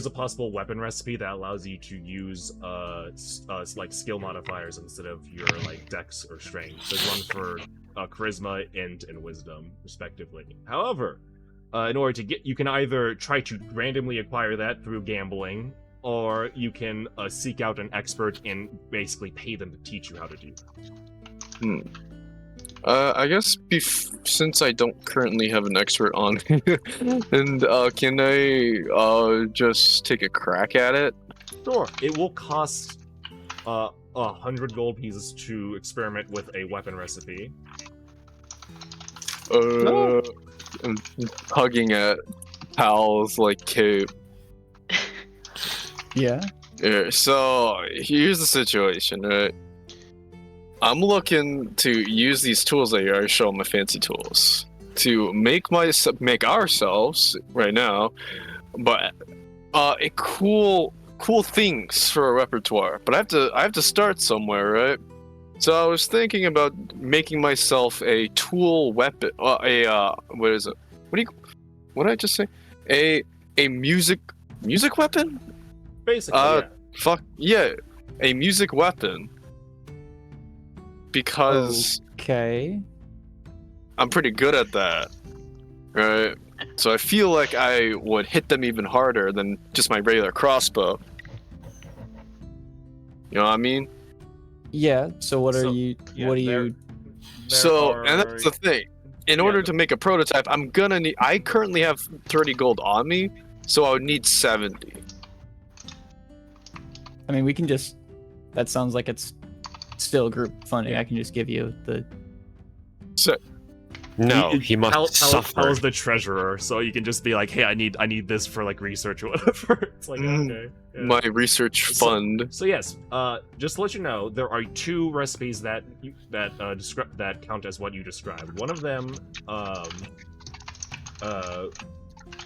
a possible weapon recipe that allows you to use like skill modifiers instead of your like dex or strength. There's one for charisma, int, and wisdom, respectively. However, in order to get, you can either try to randomly acquire that through gambling, or you can seek out an expert and basically pay them to teach you how to do that. I guess since I don't currently have an expert on, and can I just take a crack at it? Sure. It will cost 100 gold pieces to experiment with a weapon recipe. I'm hugging at Pal's like cape. Yeah. Yeah, so here's the situation, right? I'm looking to use these tools that I show my fancy tools to make ourselves right now, but a cool things for a repertoire. But I have to start somewhere, right? So I was thinking about making myself a tool weapon. What is it? What did I just say? A music weapon? Basically, yeah. Fuck yeah, a music weapon. Because Okay. I'm pretty good at that, right? So I feel like I would hit them even harder than just my regular crossbow. You know what I mean? Yeah. So what So, are you? yeah, what are there- you? And that's the thing. In order to make a prototype, I'm gonna need. I currently have 30 gold on me, so I would need 70. I mean, we can just. That sounds like it's still group funding. I can just give you the. No, he must suffer. Hal is the treasurer, so you can just be like, "Hey, I need this for like research or whatever." It's like okay. Yeah. My research fund. So yes, just to let you know, there are two recipes that count as what you described. One of them,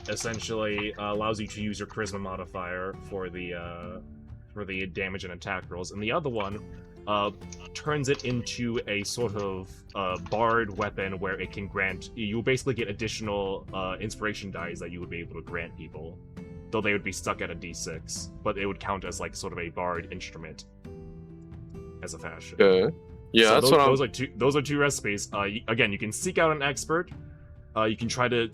essentially allows you to use your charisma modifier for the damage and attack rolls, and the other one turns it into a sort of bard weapon where it can grant. You basically get additional inspiration dice that you would be able to grant people, though they would be stuck at a d6, but it would count as like sort of a bard instrument as a fashion. Yeah, So that's those are two recipes. Again, you can seek out an expert. You can try to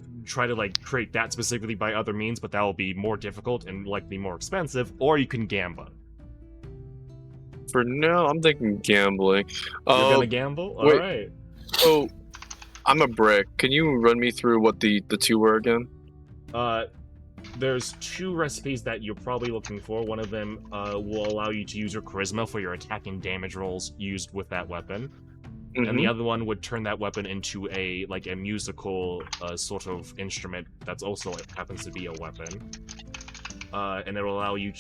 like create that specifically by other means, but that will be more difficult and likely more expensive. Or you can gamble. For now, I'm thinking gambling. You're gonna gamble? All wait. right. So, I'm a brick. Can you run me through what the two were again? There's two recipes that you're probably looking for. One of them will allow you to use your charisma for your attack and damage rolls used with that weapon. And the other one would turn that weapon into a musical sort of instrument that's also happens to be a weapon. And it will allow you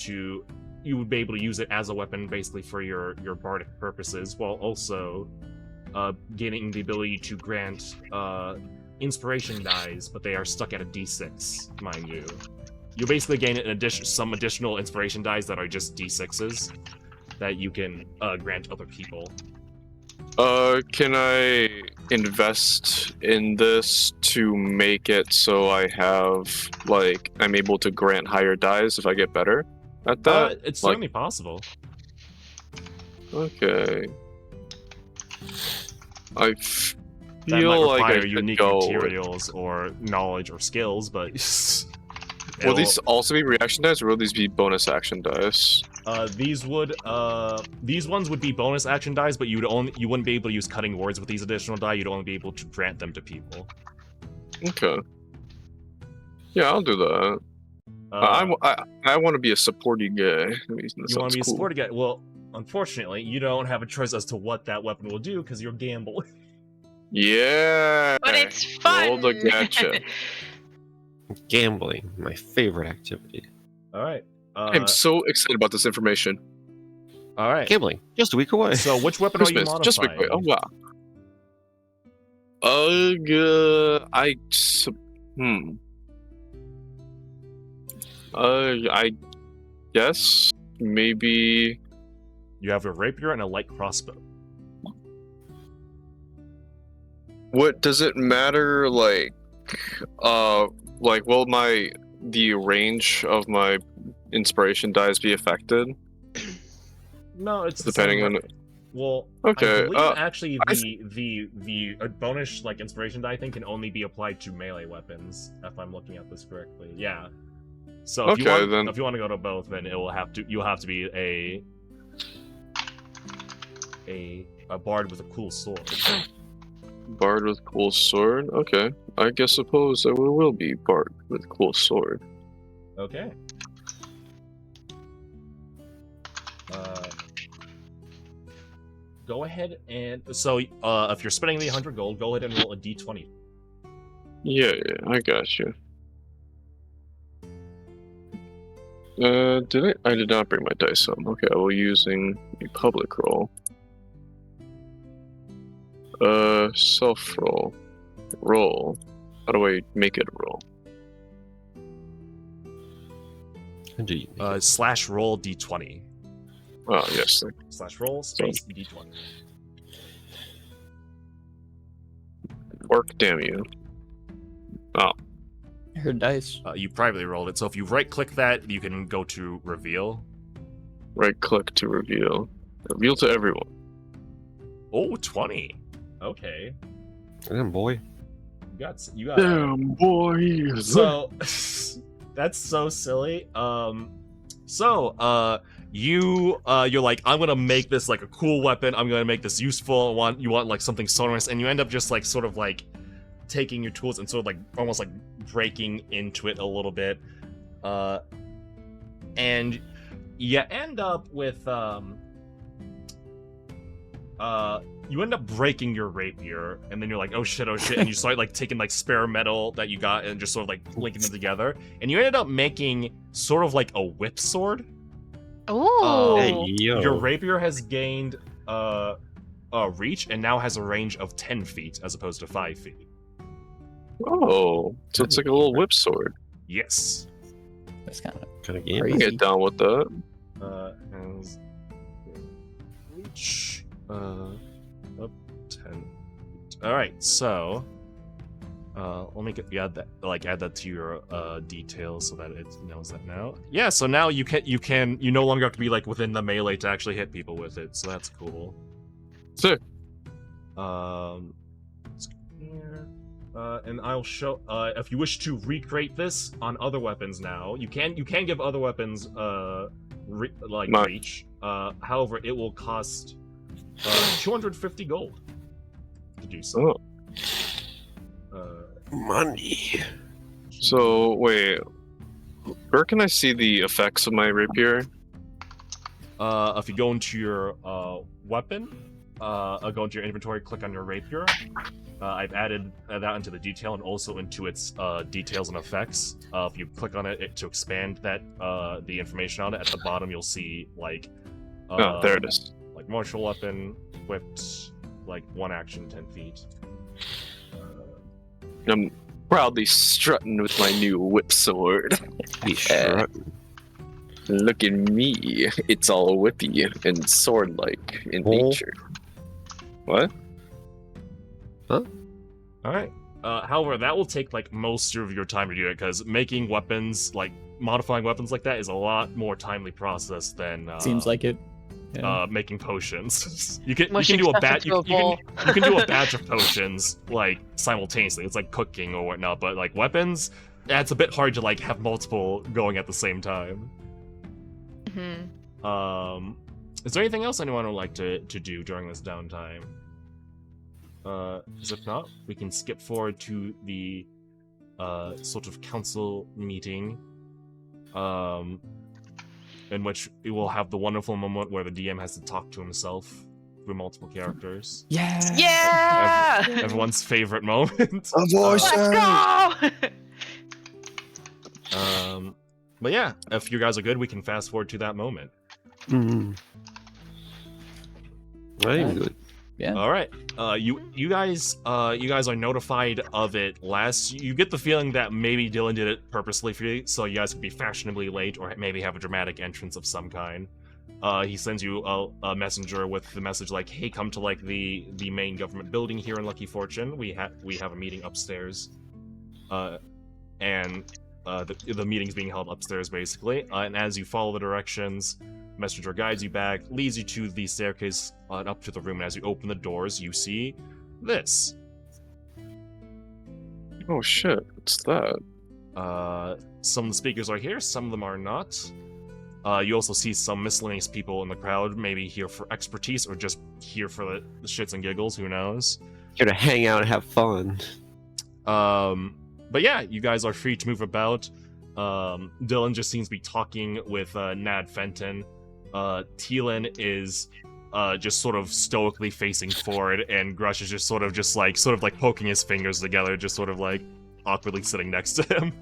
would be able to use it as a weapon basically for your bardic purposes, while also gaining the ability to grant inspiration dies, but they are stuck at a d6, mind you. You basically gain some additional inspiration dies that are just d6s that you can grant other people. Can I invest in this to make it so I'm able to grant higher dies if I get better at that? It's certainly possible. Okay. I That feel might like I require should unique go. materials or knowledge or skills, but Will these also be reaction dice, or will these be bonus action dice? these ones would be bonus action dice, but you wouldn't be able to use cutting words with these additional die. You'd only be able to grant them to people. Okay. Yeah, I'll do that. I want to be a supporty guy. You want to be a sporty guy? Well, unfortunately, you don't have a choice as to what that weapon will do because you're gambling. Yeah. But it's fun. Roll the gacha. Gambling, my favorite activity. All right. I'm so excited about this information. All right. Gambling, just a week away. So, which weapon are you Christmas, modifying? just wait. Oh wow. I guess maybe. You have a rapier and a light crossbow. What does it matter? Will the range of my inspiration dice be affected? No, it's Depending on Well, Okay, I believe actually I the bonus like inspiration die thing can only be applied to melee weapons, if I'm looking at this correctly. Yeah. So if Okay, then. if you want to go to both, then you'll have to be a bard with a cool sword. Bard with cool sword? Okay. I guess suppose I will be bard with cool sword. Okay. Go ahead and so if you're spending the 100 gold, go ahead and roll a d20. Yeah, I got you. Did I? I did not bring my dice home. Okay, I will using the public roll. Self roll. Roll. How do I make it a roll? Slash roll d20. Oh, yes. Slash roll space d20. Work, damn you. Oh, I heard dice. You privately rolled it, so if you right-click that, you can go to reveal. right click to reveal. Reveal to everyone. Oh, 20. Okay. Damn, boy. You got Damn, boys. So that's so silly. You're like, I'm gonna make this like a cool weapon. I'm gonna make this useful. You want like something sonorous, and you end up just like sort of like taking your tools and sort of like almost like breaking into it a little bit, and you end up with you end up breaking your rapier, and then you're like, oh shit, and you start like taking like spare metal that you got and just sort of like linking them together, and you ended up making sort of like a whip sword. Oh. Hey, yo. Your rapier has gained reach and now has a range of 10 feet as opposed to 5 feet. Oh, so it's like a little whip sword. Yes. That's kind of Kind of I can Crazy. get down with that. Has reach up 10. All right, so let me add that to your details so that it knows that now. Yeah, so now you no longer have to be like within the melee to actually hit people with it, so that's cool. Sick. Let's go here. And I'll show if you wish to recreate this on other weapons now. You can give other weapons reach. However, it will cost 250 gold to do so. Money. So, wait. Where can I see the effects of my rapier? If you go into your weapon, go into your inventory, click on your rapier. I've added that into the detail and also into its details and effects. If you click on it to expand that the information on it, at the bottom you'll see like Oh, there it is. like martial weapon, whipped, like 1 action, 10 feet. I'm proudly strutting with my new whip sword. Be strutting. Look at me. It's all whippy and sword-like in Oh. nature. What? All right. However, that will take like most of your time to do it because making weapons, like modifying weapons like that, is a lot more timely process than Seems like it. Yeah. making potions. you can Mushing do a stuff batch. into a bowl. You can do a batch of potions like simultaneously. It's like cooking or whatnot. But like weapons, it's a bit hard to like have multiple going at the same time. Mm-hmm. Is there anything else anyone would like to do during this downtime? Because if not, we can skip forward to the sort of council meeting, in which we will have the wonderful moment where the DM has to talk to himself through multiple characters. Yeah. Yeah! Everyone's favorite moment. A voice. Let's go! But yeah, if you guys are good, we can fast forward to that moment. Mm. I ain't good. Yeah. All right. You guys are notified of it last. You get the feeling that maybe Dylan did it purposely for you, so you guys could be fashionably late, or maybe have a dramatic entrance of some kind. He sends you a messenger with the message like, "Hey, come to like the main government building here in Lucky Fortune. We have a meeting upstairs." And the meeting's being held upstairs, basically. And as you follow the directions, messenger guides you back, leads you to the staircase and up to the room. And as you open the doors, you see this. Oh shit, what's that? Some of the speakers are here, some of them are not. You also see some miscellaneous people in the crowd, maybe here for expertise or just here for the shits and giggles, who knows. Here to hang out and have fun. But yeah, you guys are free to move about. Dylan just seems to be talking with Nad Fenton. Teelan is just sort of stoically facing forward, and Grush is just sort of like poking his fingers together, just sort of like awkwardly sitting next to him.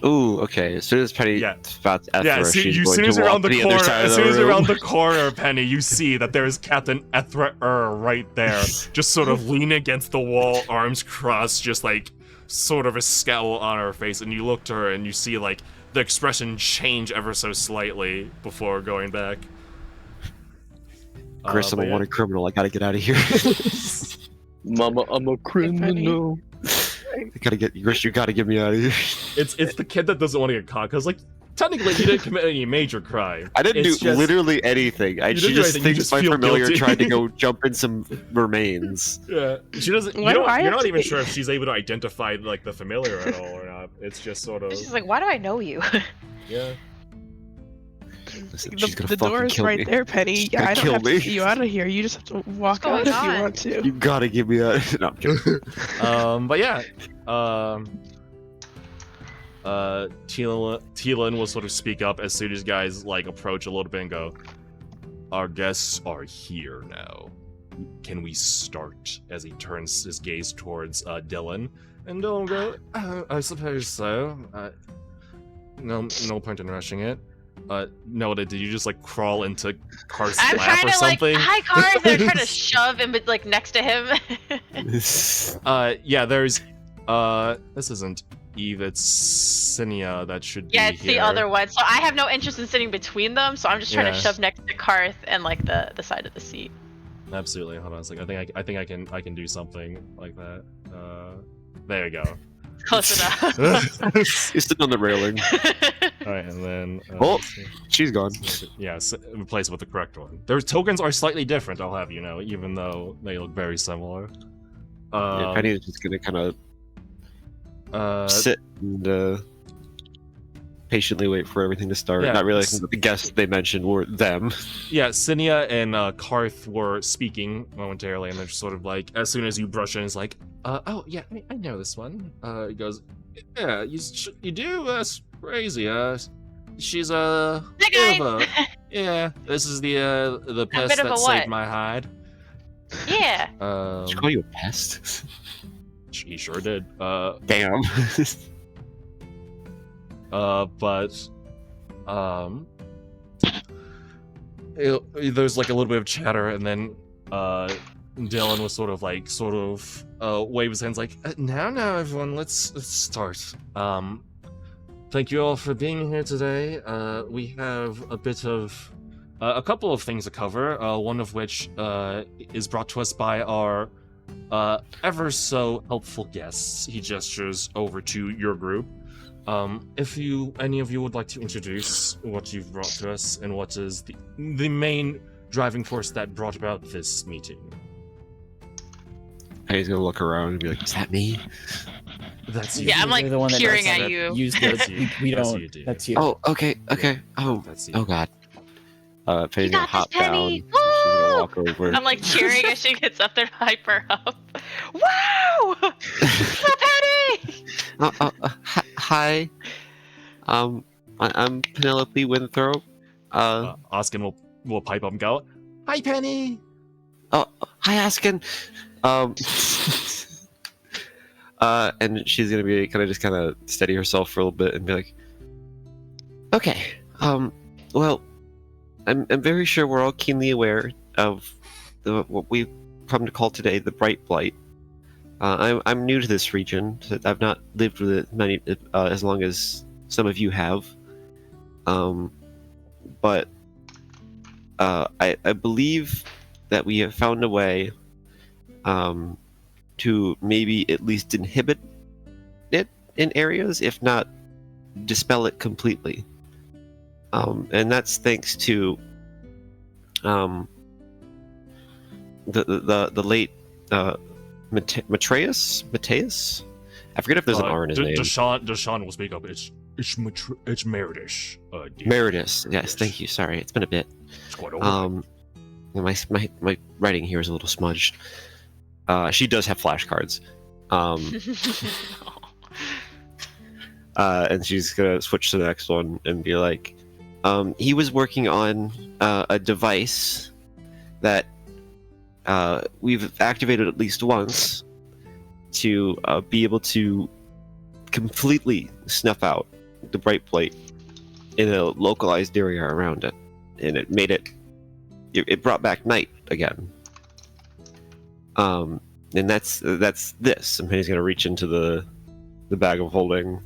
Ooh, okay. As soon as Penny spots Ethra, Yeah, she's as going soon as to you're walk around to the the other corner, side of as the soon as you're room. around the corner, Penny, you see that there is Captain Ethra right there, just sort of leaning against the wall, arms crossed, just like sort of a scowl on her face, and you look to her and you see like the expression change ever so slightly before going back. Chris, I'm a wanted criminal. I gotta get out of here. Mama, I'm a criminal. Chris, you gotta get me out of here. It's the kid that doesn't want to get caught, because like technically you didn't commit any major crime. I didn't It's do just- literally anything. You She didn't do just anything, you thinks just my feel familiar guilty. tried to go jump in some remains. Yeah, she doesn't. Why do I You're have not to even be- sure if she's able to identify like the familiar at all or not. It's just sort of She's like, why do I know you? yeah. Listen, she's gonna The fucking door is kill right me. there, Penny. She's gonna I don't kill have to me. get you out of here. You just have to walk going out if you on? want to. You gotta get me out. No, I'm kidding. But yeah, Teelan will sort of speak up as soon as you guys like approach a little bit and go, "Our guests are here now. Can we start?" As he turns his gaze towards Dylan, and Dylan will go, "I suppose so. No point in rushing it." Noted, did you just like crawl into Karth's I'm lap trying or to something? like, hi Karth, they're trying to shove him like next to him. Yeah, there's this isn't Eve, it's Cinia that should be Yeah, it's the here. other one. So I have no interest in sitting between them, so I'm just trying Yeah. to shove next to Karth and like the side of the seat. Absolutely. Hold on a second. I think I can do something like that. There you go. Close enough. He's sitting on the railing. All right, and then Oh. let's see. She's gone. Yeah, replace it with the correct one. Their tokens are slightly different, I'll have you know, even though they look very similar. Yeah, Penny is just gonna kind of sit and patiently wait for everything to start. Yeah, Not realizing that the guests they mentioned were them. Yeah, Cinia and Karth were speaking momentarily, and they're just sort of like, as soon as you brush in, it's like, oh yeah, I know this one. He goes, yeah, you do? That's crazy. She's a Hey, bit of guys. yeah. This is the pest bit of that a saved what? my hide. Yeah. Did she call you a pest? He sure did. Damn. But there's like a little bit of chatter, and then Dylan was sort of wave his hands like, now everyone, let's start. Thank you all for being here today. We have a couple of things to cover, one of which is brought to us by our ever so helpful guests. He gestures over to your group. If any of you would like to introduce what you've brought to us and what is the main driving force that brought about this meeting. Penny's gonna look around and be like, "Is that me?" That's you. Yeah, I'm like You're the one that peering does at that. you. Use That's the, you. we That's don't. you, dude. That's you. Oh, okay. Oh, That's you. oh God. Penny's You gonna got hop this, Penny. down. She's gonna Woo! walk over. I'm like cheering as she gets up there to hype her up. Wow! The Penny! Hi. I'm Penelope Winthrop. Oskin will pipe up and go, "Hi, Penny." Hi, Askin. And she's gonna be kind of steady herself for a little bit and be like, "Okay. Well, I'm very sure we're all keenly aware of what we've come to call today the Bright Blight. I'm new to this region. So I've not lived with it as long as some of you have. But I believe that we have found a way to maybe at least inhibit in areas, if not dispel it completely. And that's thanks to the late Mateus. I forget if there's an R in his name. Deshaun will speak up. It's Meredith. Dear. Meredith. Yes, thank you. Sorry, it's been a bit. It's quite alright. My writing here is a little smudged. She does have flashcards. And she's gonna switch to the next one and be like, he was working on a device that we've activated at least once to be able to completely snuff out the bright blight in a localized area around it, and it made it brought back night again. And that's this. And Penny's gonna reach into the bag of holding,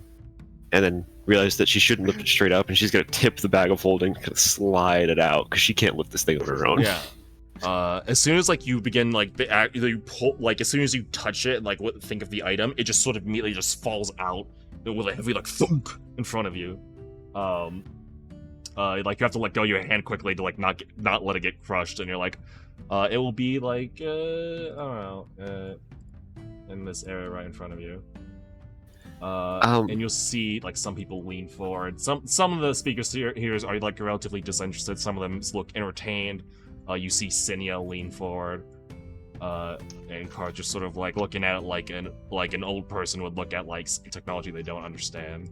and then realize that she shouldn't lift it straight up, and she's gonna tip the bag of holding, kind of slide it out because she can't lift this thing on her own. Yeah. As soon as you begin you pull, as soon as you touch it, think of the item, it just sort of immediately just falls out with a heavy thunk in front of you. You have to let go of your hand quickly to not let it get crushed, and you're like, it will be I don't know, in this area right in front of you. And you'll see some people lean forward. Some of the speakers here are relatively disinterested. Some of them look entertained. You see Sinia lean forward, and Car just sort of looking at it like an old person would look at technology they don't understand.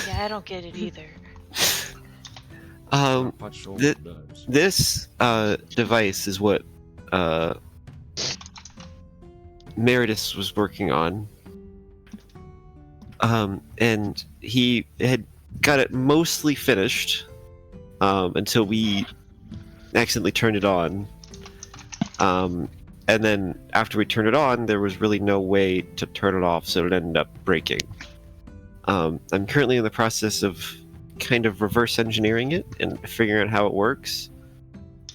Yeah, I don't get it either. This device is what Meredith was working on, and he had got it mostly finished until we accidentally turned it on, and then after we turned it on, there was really no way to turn it off, so it ended up breaking. I'm currently in the process of kind of reverse engineering it and figuring out how it works,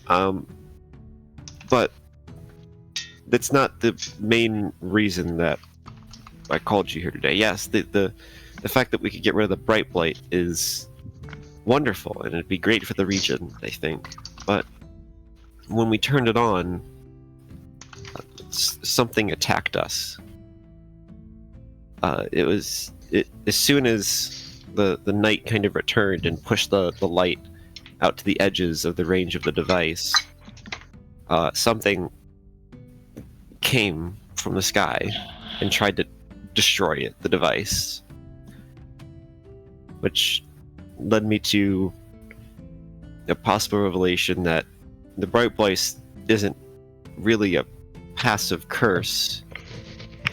but that's not the main reason that I called you here today. Yes, the fact that we could get rid of the bright blight is wonderful, and it'd be great for the region, I think. But when we turned it on, something attacked us. As soon as the night kind of returned and pushed the light out to the edges of the range of the device, something came from the sky and tried to destroy the device, which led me to a possible revelation that the bright blight isn't really a passive curse.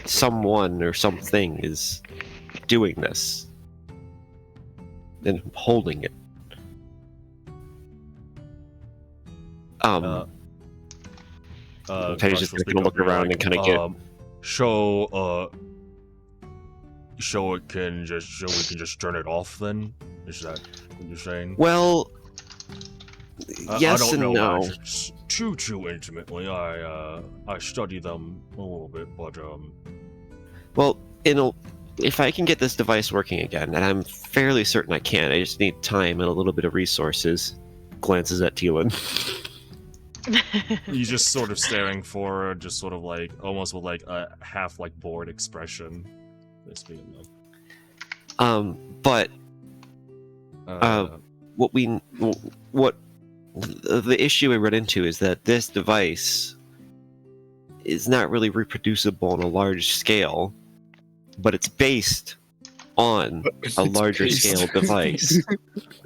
Someone or something is doing this and holding it. Teddy's just gonna look around and kind of get. So we can just turn it off then? Is that what you're saying? Well, yes I don't and know no. too intimately. I study them a little bit, but Well, if I can get this device working again, and I'm fairly certain I can, I just need time and a little bit of resources. Glances at Teelan. he's just sort of staring forward, just sort of almost with a half bored expression. But what the issue I run into is that this device is not really reproducible on a large scale, but it's based on a larger scale device.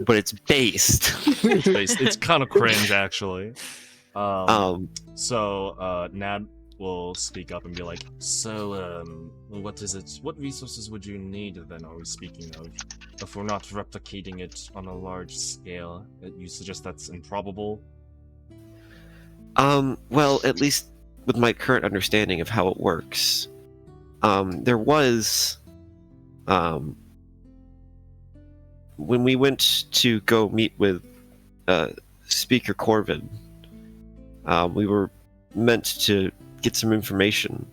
But it's based. It's kind of cringe, actually. So Nad will speak up and be like, so, what is it? What resources would you need then, are we speaking of? If we're not replicating it on a large scale, you suggest that's improbable? Well, at least with my current understanding of how it works, there was, when we went to go meet with Speaker Corvin, we were meant to get some information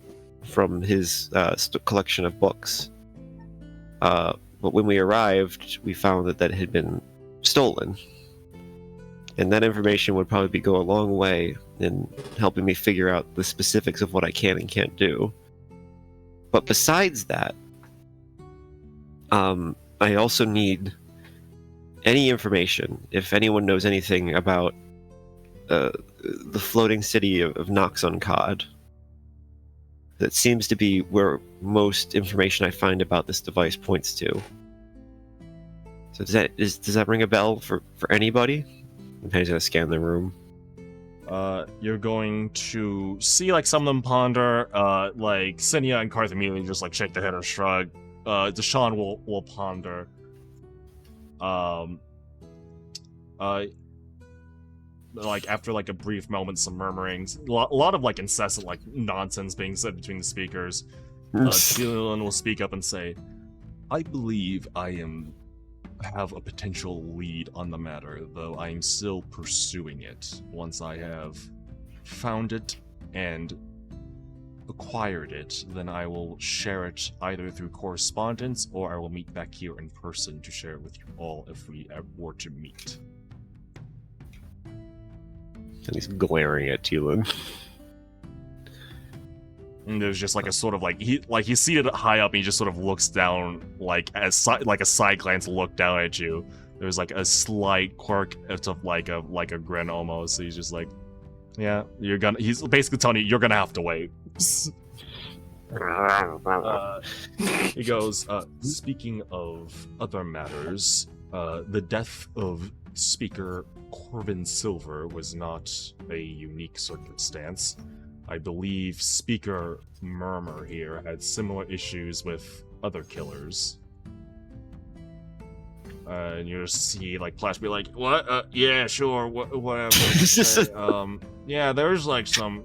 from his collection of books. But when we arrived, we found that had been stolen. And that information would probably go a long way in helping me figure out the specifics of what I can and can't do. But besides that, I also need any information, if anyone knows anything about the floating city of Nox on Cod. That seems to be where most information I find about this device points to. So does that ring a bell for anybody? I'm just gonna scan the room. You're going to see like some of them ponder. Like Sinia and Karth immediately just like shake their head or shrug. Deshaun will ponder. Like after like a brief moment, some murmurings, a lot of like incessant like nonsense being said between the speakers. Julian will speak up and say, "I believe I have a potential lead on the matter, though I am still pursuing it. Once I have found it and acquired it, then I will share it either through correspondence or I will meet back here in person to share it with you all if we were to meet." And he's glaring at Teelan. And there's just like a sort of like he's seated high up and he just sort of looks down like a side glance look down at you. There's like a slight quirk of like a grin almost. So he's just like, yeah, he's basically telling you're gonna have to wait. He goes, speaking of other matters, the death of Speaker Corbin Silver was not a unique circumstance. I believe Speaker Murmur here had similar issues with other killers. And you see, like, Plash be like, "What? Yeah, sure, whatever." Yeah, there's like some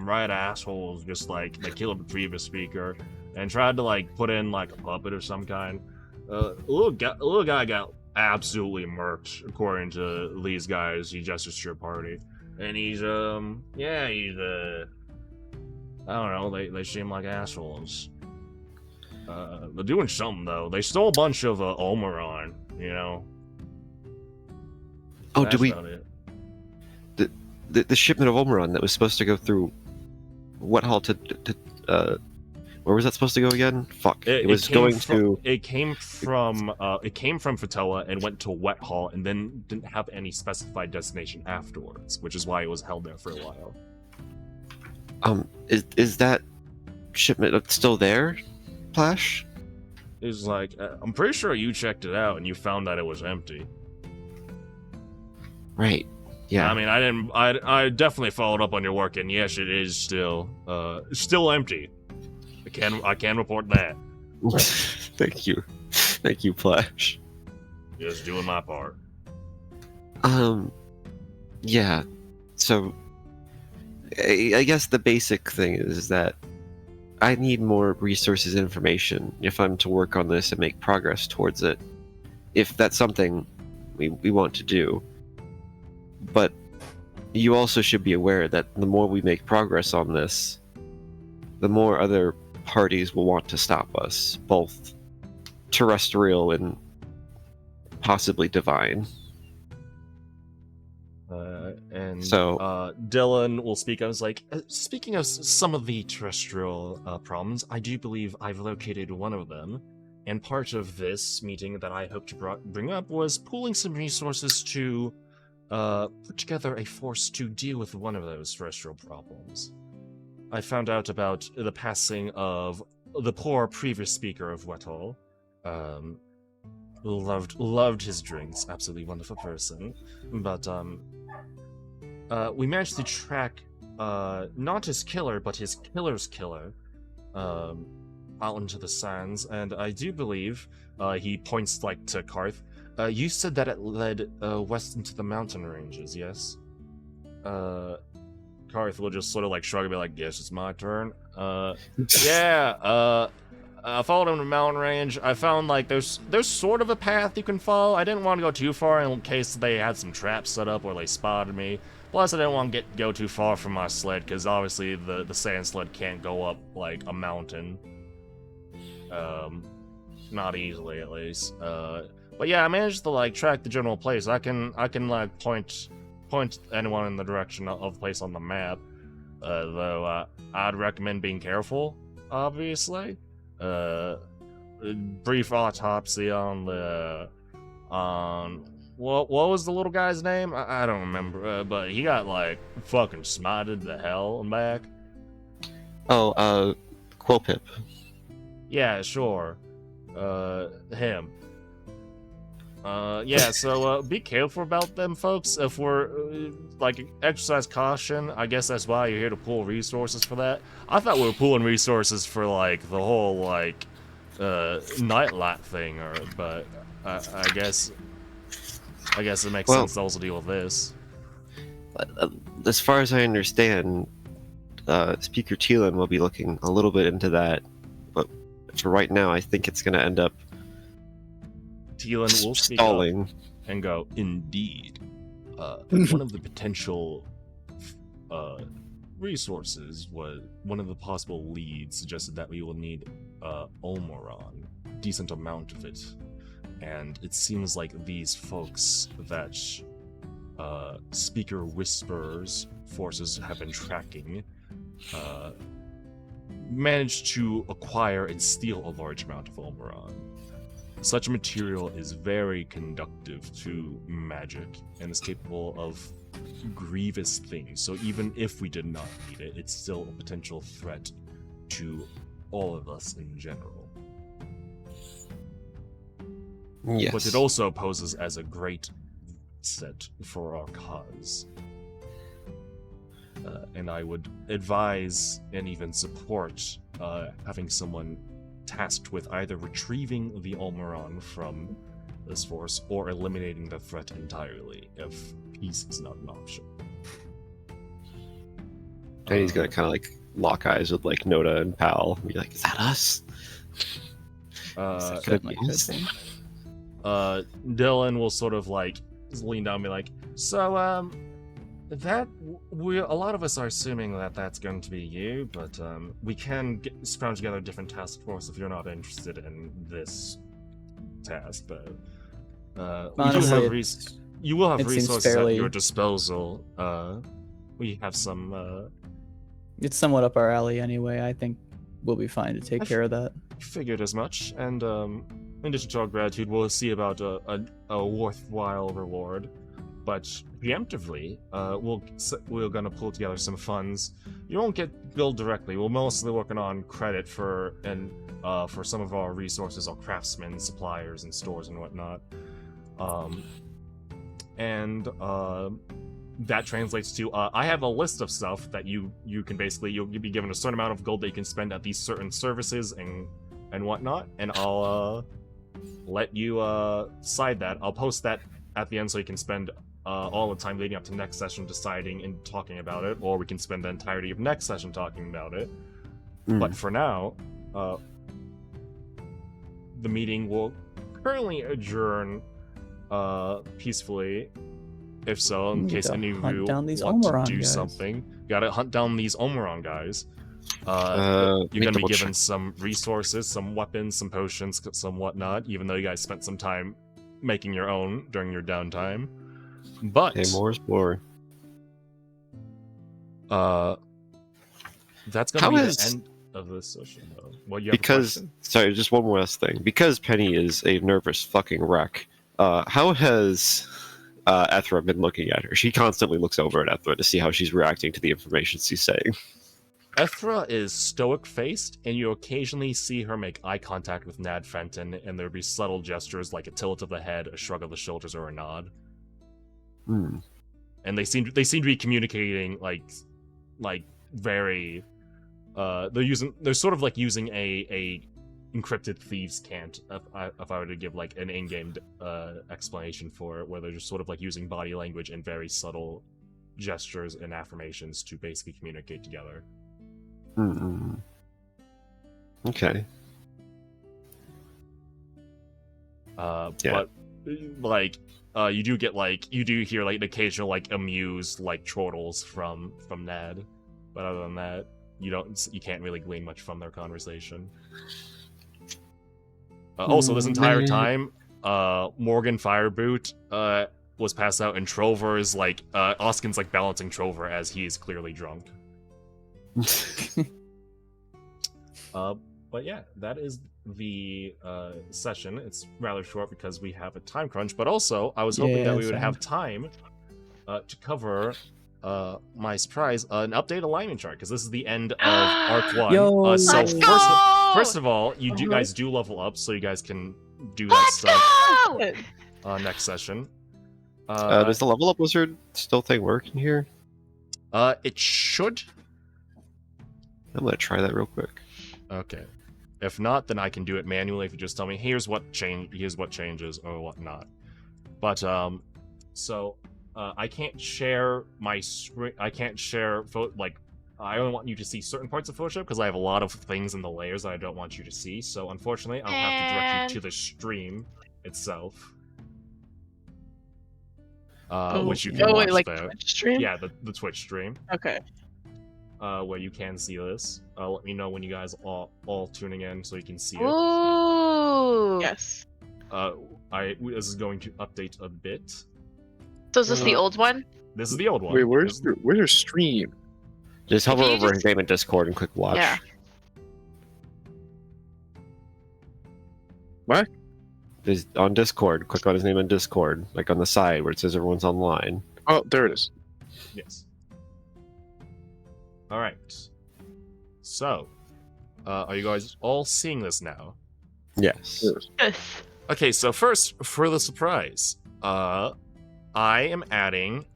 right assholes just like they killed the previous speaker and tried to like put in like a puppet of some kind. Little guy got absolutely murked, according to these guys. He gestures to your party, and he's I don't know. They seem like assholes. They're doing something though. They stole a bunch of Omeron, you know. Oh, That's did we? about it. The shipment of Omeron that was supposed to go through what hall to where was that supposed to go again? Fuck. It was going to. It came from Fatella and went to Wet Hall and then didn't have any specified destination afterwards, which is why it was held there for a while. Is that shipment still there, Plash? It's like I'm pretty sure you checked it out and you found that it was empty. Right. Yeah. I mean, I didn't. I definitely followed up on your work, and yes, it is still empty. I can report that. Thank you, Plash. Just doing my part. Yeah. So, I guess the basic thing is that I need more resources and information if I'm to work on this and make progress towards it. If that's something we want to do. But you also should be aware that the more we make progress on this, the more other parties will want to stop us, both terrestrial and possibly divine. Dylan will speak. I was like, speaking of some of the terrestrial problems, I do believe I've located one of them. And part of this meeting that I hope to bring up was pooling some resources to put together a force to deal with one of those terrestrial problems. I found out about the passing of the poor previous speaker of Wethal. Loved his drinks, absolutely wonderful person. But we managed to track not his killer, but his killer's killer out into the sands, and I do believe he points like to Karth. You said that it led west into the mountain ranges, yes? Karth will just sort of like shrug and be like, "Yes, it's my turn." Yeah, I followed him to the mountain range. I found like there's sort of a path you can follow. I didn't want to go too far in case they had some traps set up or they spotted me. Plus, I didn't want to go too far from my sled because obviously the sand sled can't go up like a mountain. not easily at least. But yeah, I managed to like track the general place. I can like point anyone in the direction of the place on the map. Though I'd recommend being careful, obviously. Brief autopsy on what was the little guy's name? I don't remember, but he got like fucking smited to hell and back. Oh, Quillpip. Yeah, sure. Him. Yeah, so be careful about them, folks. If we're like exercise caution, I guess that's why you're here to pool resources for that. I thought we were pooling resources for like the whole like nightlight thing, but I guess it makes sense to also deal with this. As far as I understand, Speaker Thielen will be looking a little bit into that, but for right now, I think it's going to end up Thielen will speak up stalling. and go, indeed. One of the potential resources was one of the possible leads suggested that we will need Omeron, decent amount of it. And it seems like these folks that Speaker Whisper's forces have been tracking managed to acquire and steal a large amount of Omeron. Such material is very conductive to magic and is capable of grievous things. So even if we did not need it, it's still a potential threat to all of us in general. Yes. But it also poses as a great set for our cause. And I would advise and even support having someone tasked with either retrieving the Omeron from this force or eliminating the threat entirely if peace is not an option. And he's gonna kind of like lock eyes with like Noda and Pal and be like, "Is that us?" Certainly could Yes. be. Dylan will sort of like lean down and be like, "So, that a lot of us are assuming that that's going to be you, but we can scrounge together a different task force if you're not interested in this task. But Honestly, you will have it seems resources fairly- at your disposal. We have some. It's somewhat up our alley anyway. I think we'll be fine to take care of that. Figured as much, and in addition to our gratitude, we'll see about a worthwhile reward. But preemptively, we're gonna pull together some funds. You won't get billed directly. We're mostly working on credit for some of our resources, our craftsmen, suppliers, and stores and whatnot. That translates to I have a list of stuff that you can basically you'll be given a certain amount of gold that you can spend at these certain services and whatnot, and I'll let you decide that. I'll post that at the end so you can spend all the time leading up to next session deciding and talking about it, or we can spend the entirety of next session talking about it. But for now, the meeting will currently adjourn peacefully. If so, in Need case to any of hunt you down these want to Omeron do guys. something, gotta hunt down these Omeron guys. Let You're me gonna be double given check. some resources, some weapons, some potions, some whatnot, even though you guys spent some time making your own during your downtime. But Hey, more is more. that's gonna How be is- the end of this session, though. Well, you have a Because question? sorry, just one more last thing. Because Penny is a nervous fucking wreck. How has Ethra been looking at her? She constantly looks over at Ethra to see how she's reacting to the information she's saying. Ethra is stoic-faced, and you occasionally see her make eye contact with Nad Fenton, and there'll be subtle gestures like a tilt of the head, a shrug of the shoulders, or a nod. Hmm. And they seem to be communicating like very they're sort of like using a encrypted thieves cant if I were to give like an in-game explanation for it, where they're just sort of like using body language and very subtle gestures and affirmations to basically communicate together. Hmm. Okay. Yeah. But like you do hear like an occasional like amused like chortles from Ned, but other than that you can't really glean much from their conversation. Also, this entire Man. time, Morgan Fireboot was passed out, and Trover is like Oskin's like balancing Trover as he is clearly drunk. But yeah, that is the session. It's rather short because we have a time crunch, but also I was hoping that we would have time to cover my surprise, an update alignment chart, because this is the end of Arc 1. Yo, So Let's First go! first of all, you Uh-huh. guys do level up, so you guys can do that Let's stuff go! next session. Does the level up wizard still thing work in here? It should. I'm gonna try that real quick. Okay. If not, then I can do it manually if you just tell me here's what changes or whatnot. But so I can't share my screen. I can't share I only want you to see certain parts of Photoshop because I have a lot of things in the layers that I don't want you to see. So unfortunately, I'll have to direct you to the stream itself, which you can watch like there. Twitch stream? Yeah, the Twitch stream. Okay. Where you can see this. Let me know when you guys are all tuning in so you can see it. Ooh. Yes. This is going to update a bit. So is this the old one? This is the old one. Wait, where's your stream? Just hover If you over just- his name in Discord and click watch. Yeah. What? There's, on Discord, click on his name in Discord, like on the side where it says everyone's online. Oh, there it is. Yes. All right. So, are you guys all seeing this now? Yes. Yes. Okay, so first, for the surprise, I am adding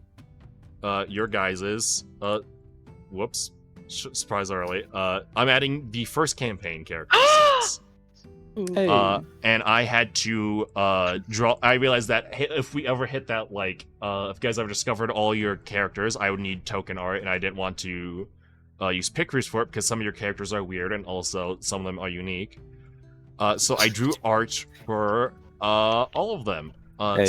your guys's whoops, surprise early. I'm adding the first campaign character sets. Hey. And I had to draw. I realized that if we ever hit that, like, if you guys ever discovered all your characters, I would need token art, and I didn't want to use pictures for it because some of your characters are weird, and also some of them are unique. So I drew art for all of them. Hey.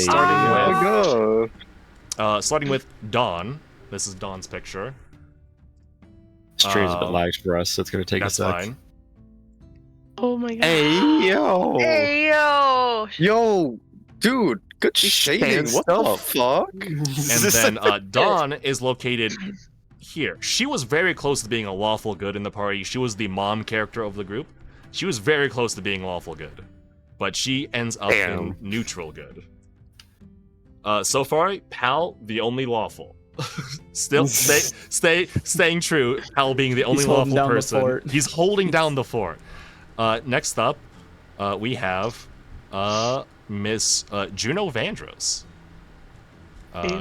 Starting with Dawn. This is Dawn's picture. Stream's a bit lagged for us, so it's gonna take That's a sec. fine. Oh my god. Hey yo! Hey yo! Yo, dude, good shading. Stand What the up. fuck? And then Dawn is located here. She was very close to being a lawful good in the party. She was the mom character of the group. She was very close to being lawful good, but she ends up in neutral good. So far, Pal, the only lawful. Still staying true. Pal being the only He's holding lawful down the person. fort. He's holding down the fort. Next up, we have Miss Juno Vandros.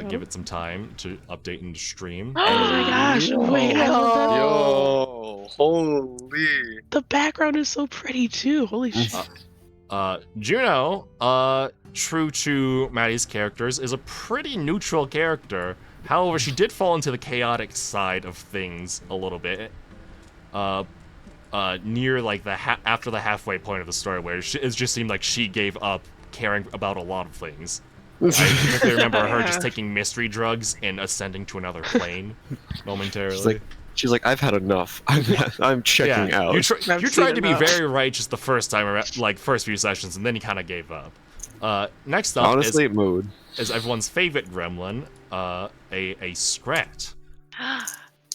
Give it some time to update in the stream. Oh my gosh. Wait, I love that. Yo, holy. The background is so pretty too. Holy shit. Juno, true to Maddie's characters, is a pretty neutral character. However, she did fall into the chaotic side of things a little bit. Near like after the halfway point of the story, where it just seemed like she gave up caring about a lot of things. I specifically remember her just taking mystery drugs and ascending to another plane momentarily. She's like, I've had enough. I'm checking out. You I've tried seen to be enough. very righteous the first time, like first few sessions, and then you kind of gave up. Next up Honestly, mood. is everyone's favorite gremlin, a Scrat.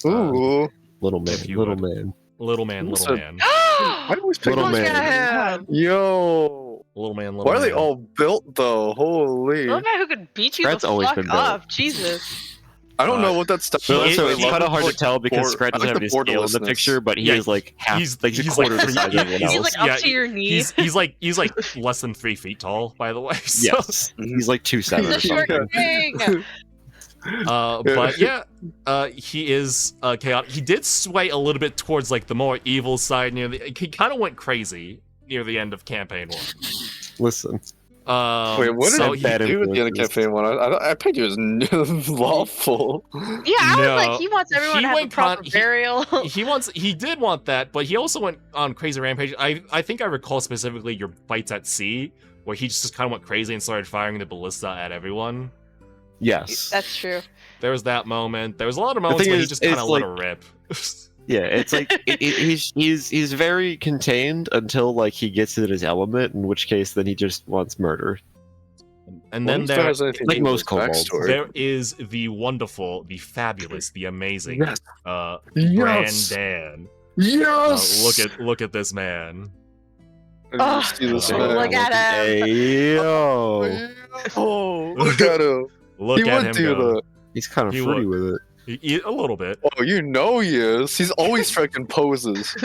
Ooh. Little man. If you Little would. man. Little man, What's little a- man. I always pick Little Look man. at him! Yo. Little man, little Why man. are they all built though? Holy. Little man who could beat you Scrat's the always fuck been built. up. Jesus. I don't know what that stuff He But is- also, he- it's kind of hard to tell because board- Scratch I doesn't like have the any scale in the borderlessness. picture, but he Yeah, is like half, he's like a like- quarter the size of everyone He's else. like up to your knee. He's like less than 3 feet tall, by the way. So, Yes, he's like 2'7" He's or a short something. king! but yeah, he is chaotic. He did sway a little bit towards like the more evil side. He kind of went crazy near the end of campaign 1. Listen, Wait, what did so he bad do at the end of influences. campaign 1? I picked you as lawful. Yeah, I No. was like, he wants everyone He to have a went proper he- burial. he did want that, but he also went on crazy rampage. I think I recall specifically your fights at sea, where he just kind of went crazy and started firing the ballista at everyone. yes. That's true. There was that moment. There was a lot of moments thing where he is, just kind of it's let like- her rip. Yeah, it's like he's very contained until like he gets in his element, in which case then he just wants murder. And What then if that there, has anything like to do with most his kobolds. backstory? there is the wonderful, the fabulous, the amazing, Yes. Grand Yes. Dan. Yes. Look at this man. And you see this Oh, man. Look at him. Hey, yo. Oh, look at him. Look He at would him do go. that. He's kind of He free would. with it. A little bit. Oh, you know he is. He's always freaking poses.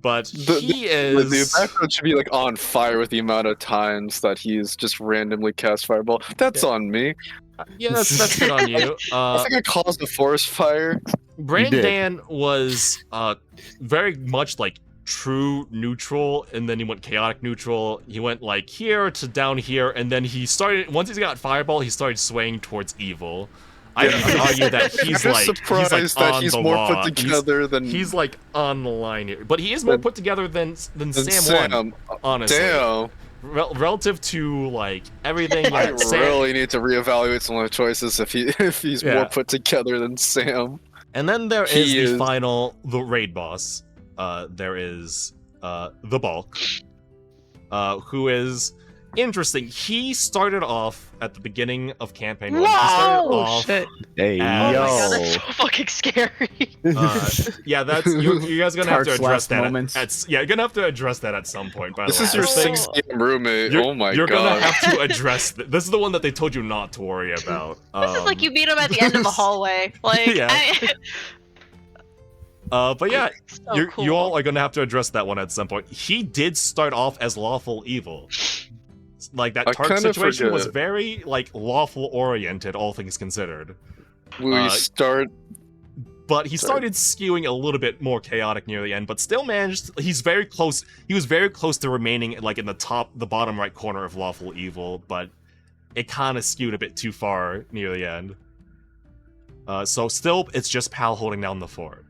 But The he is. the background should be like on fire with the amount of times that he's just randomly cast fireball. That's on me. Yeah, that's good on you. I think I caused a forest fire. Brandan was very much like true neutral, and then he went chaotic neutral. He went like here to down here, and then he started, once he's got fireball, he started swaying towards evil. I would argue that he's I'm like surprised he's like that on he's the more law. put together than He's like on the line here, but he is more put together than Sam one. Honestly, Damn, relative to like everything. I that Sam, really need to reevaluate some of my choices if he's Yeah. more put together than Sam. And then there He is is- the raid boss. There is the Bulk, who is interesting. He started off at the beginning of campaign 1. He started Whoa! off, Shit. Hey, Oh Yo. my god, that's so fucking scary. yeah, that's you guys gonna have to Tark's address last that. moments. You're gonna have to address that at some point. By This the way, is your This thing- 6 roommate. You're, Oh my you're god. gonna have to address. This is the one that they told you not to worry about. This is like you meet him at the end of a hallway. Like, Yeah. But yeah, so you cool. you all are gonna have to address that one at some point. He did start off as lawful evil. Like that I Tark kinda situation was forget. very like lawful oriented, all things considered. We start. But he Sorry. started skewing a little bit more chaotic near the end, but still managed. He's very close. He was very close to remaining like in the bottom right corner of lawful evil, but it kind of skewed a bit too far near the end. So still, it's just Pal holding down the fort.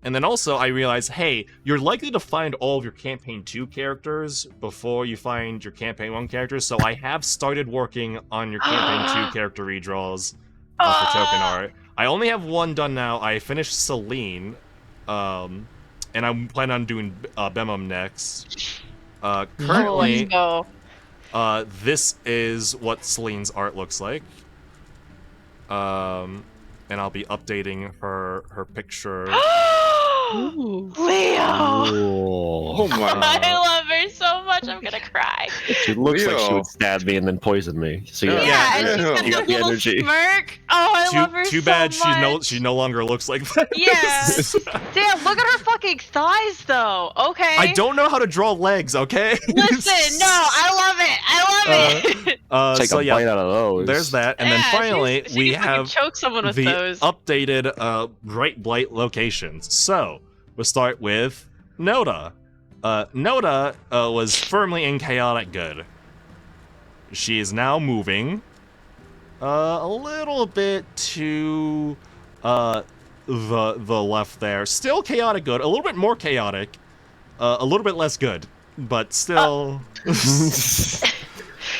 And then also I realized, hey, you're likely to find all of your campaign 2 characters before you find your campaign 1 characters, so I have started working on your campaign 2 character redraws for token art. I only have one done now. I finished Celine, and I'm planning on doing Bemum next. Currently, Oh, this is what Celine's art looks like. And I'll be updating her picture. Ooh. Leo! Oh my. I love her so much, I'm gonna cry. She looks like she Leo. would stab me and then poison me. So Yeah. Yeah, and she's yeah. got You got that the little energy. smirk. Oh, I love her Too so bad much. she no longer looks like that. Yeah. Damn, look at her fucking thighs, though. Okay. I don't know how to draw legs, okay? Listen, no, I love it. I love it. Take so a yeah, bite out of those. there's that. And then Yeah, finally, she we can fucking have choke someone with the those. updated Bright Blight locations. So, we'll start with Noda. Noda was firmly in chaotic good. She is now moving a little bit to the left there. Still chaotic good, a little bit more chaotic, a little bit less good, but still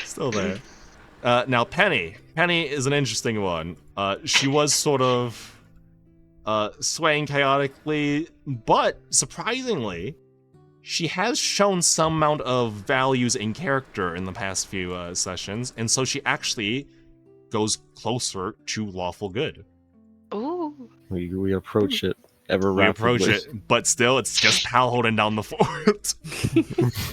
still there. Now Penny is an interesting one. She was sort of swaying chaotically, but surprisingly, she has shown some amount of values in character in the past few sessions, and so she actually goes closer to lawful good. Ooh. We approach it ever We approach rapidly. it, but still, it's just Pal holding down the fort.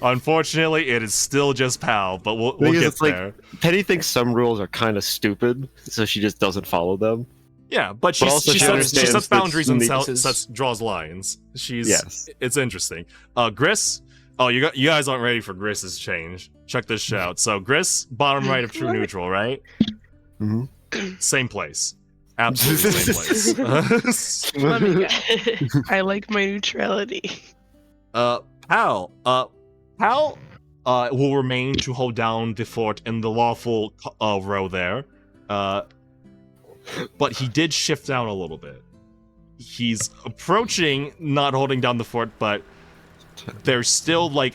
Unfortunately, it is still just Pal, but we'll Thing is, get it's like- there. Penny thinks some rules are kind of stupid, so she just doesn't follow them. Yeah, but also she she sets understands that boundaries and this draws lines. Yes. It's interesting. Gris. Oh, you guys aren't ready for Gris's change. Check this shit out. So Gris, bottom right of true neutral, right? Mhm. Same place. Absolutely same place. Let me guess. I like my neutrality. Pal will remain to hold down the fort in the lawful row there. But he did shift down a little bit. He's approaching, not holding down the fort, but there's still like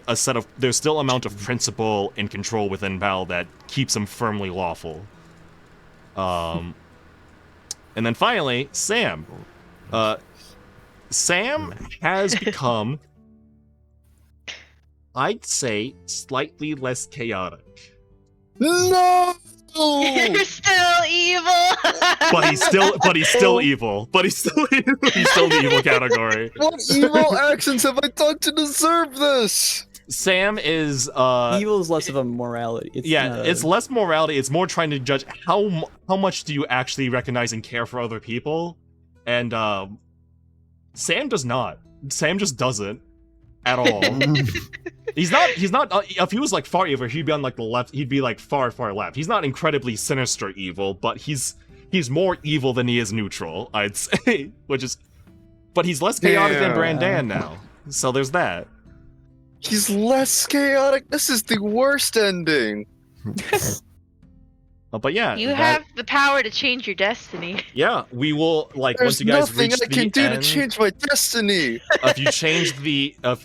there's still amount of principle and control within Pal that keeps him firmly lawful. And then finally, Sam. Sam has become, I'd say, slightly less chaotic. No! You're still evil. But he's still evil. But he's still the evil category. What evil actions have I done to deserve this? Sam is Evil is less of a morality. It's less morality. It's more trying to judge how much do you actually recognize and care for other people, and Sam does not. Sam just doesn't at all. He's not. If he was like far evil, he'd be on like the left. He'd be like far left. He's not incredibly sinister evil, but he's more evil than he is neutral, I'd say. But he's less chaotic than Brandan now. So there's that. He's less chaotic. This is the worst ending. But yeah, You have the power to change your destiny. Yeah, we will once There's you guys nothing reach I can the do end, to change my destiny. if you change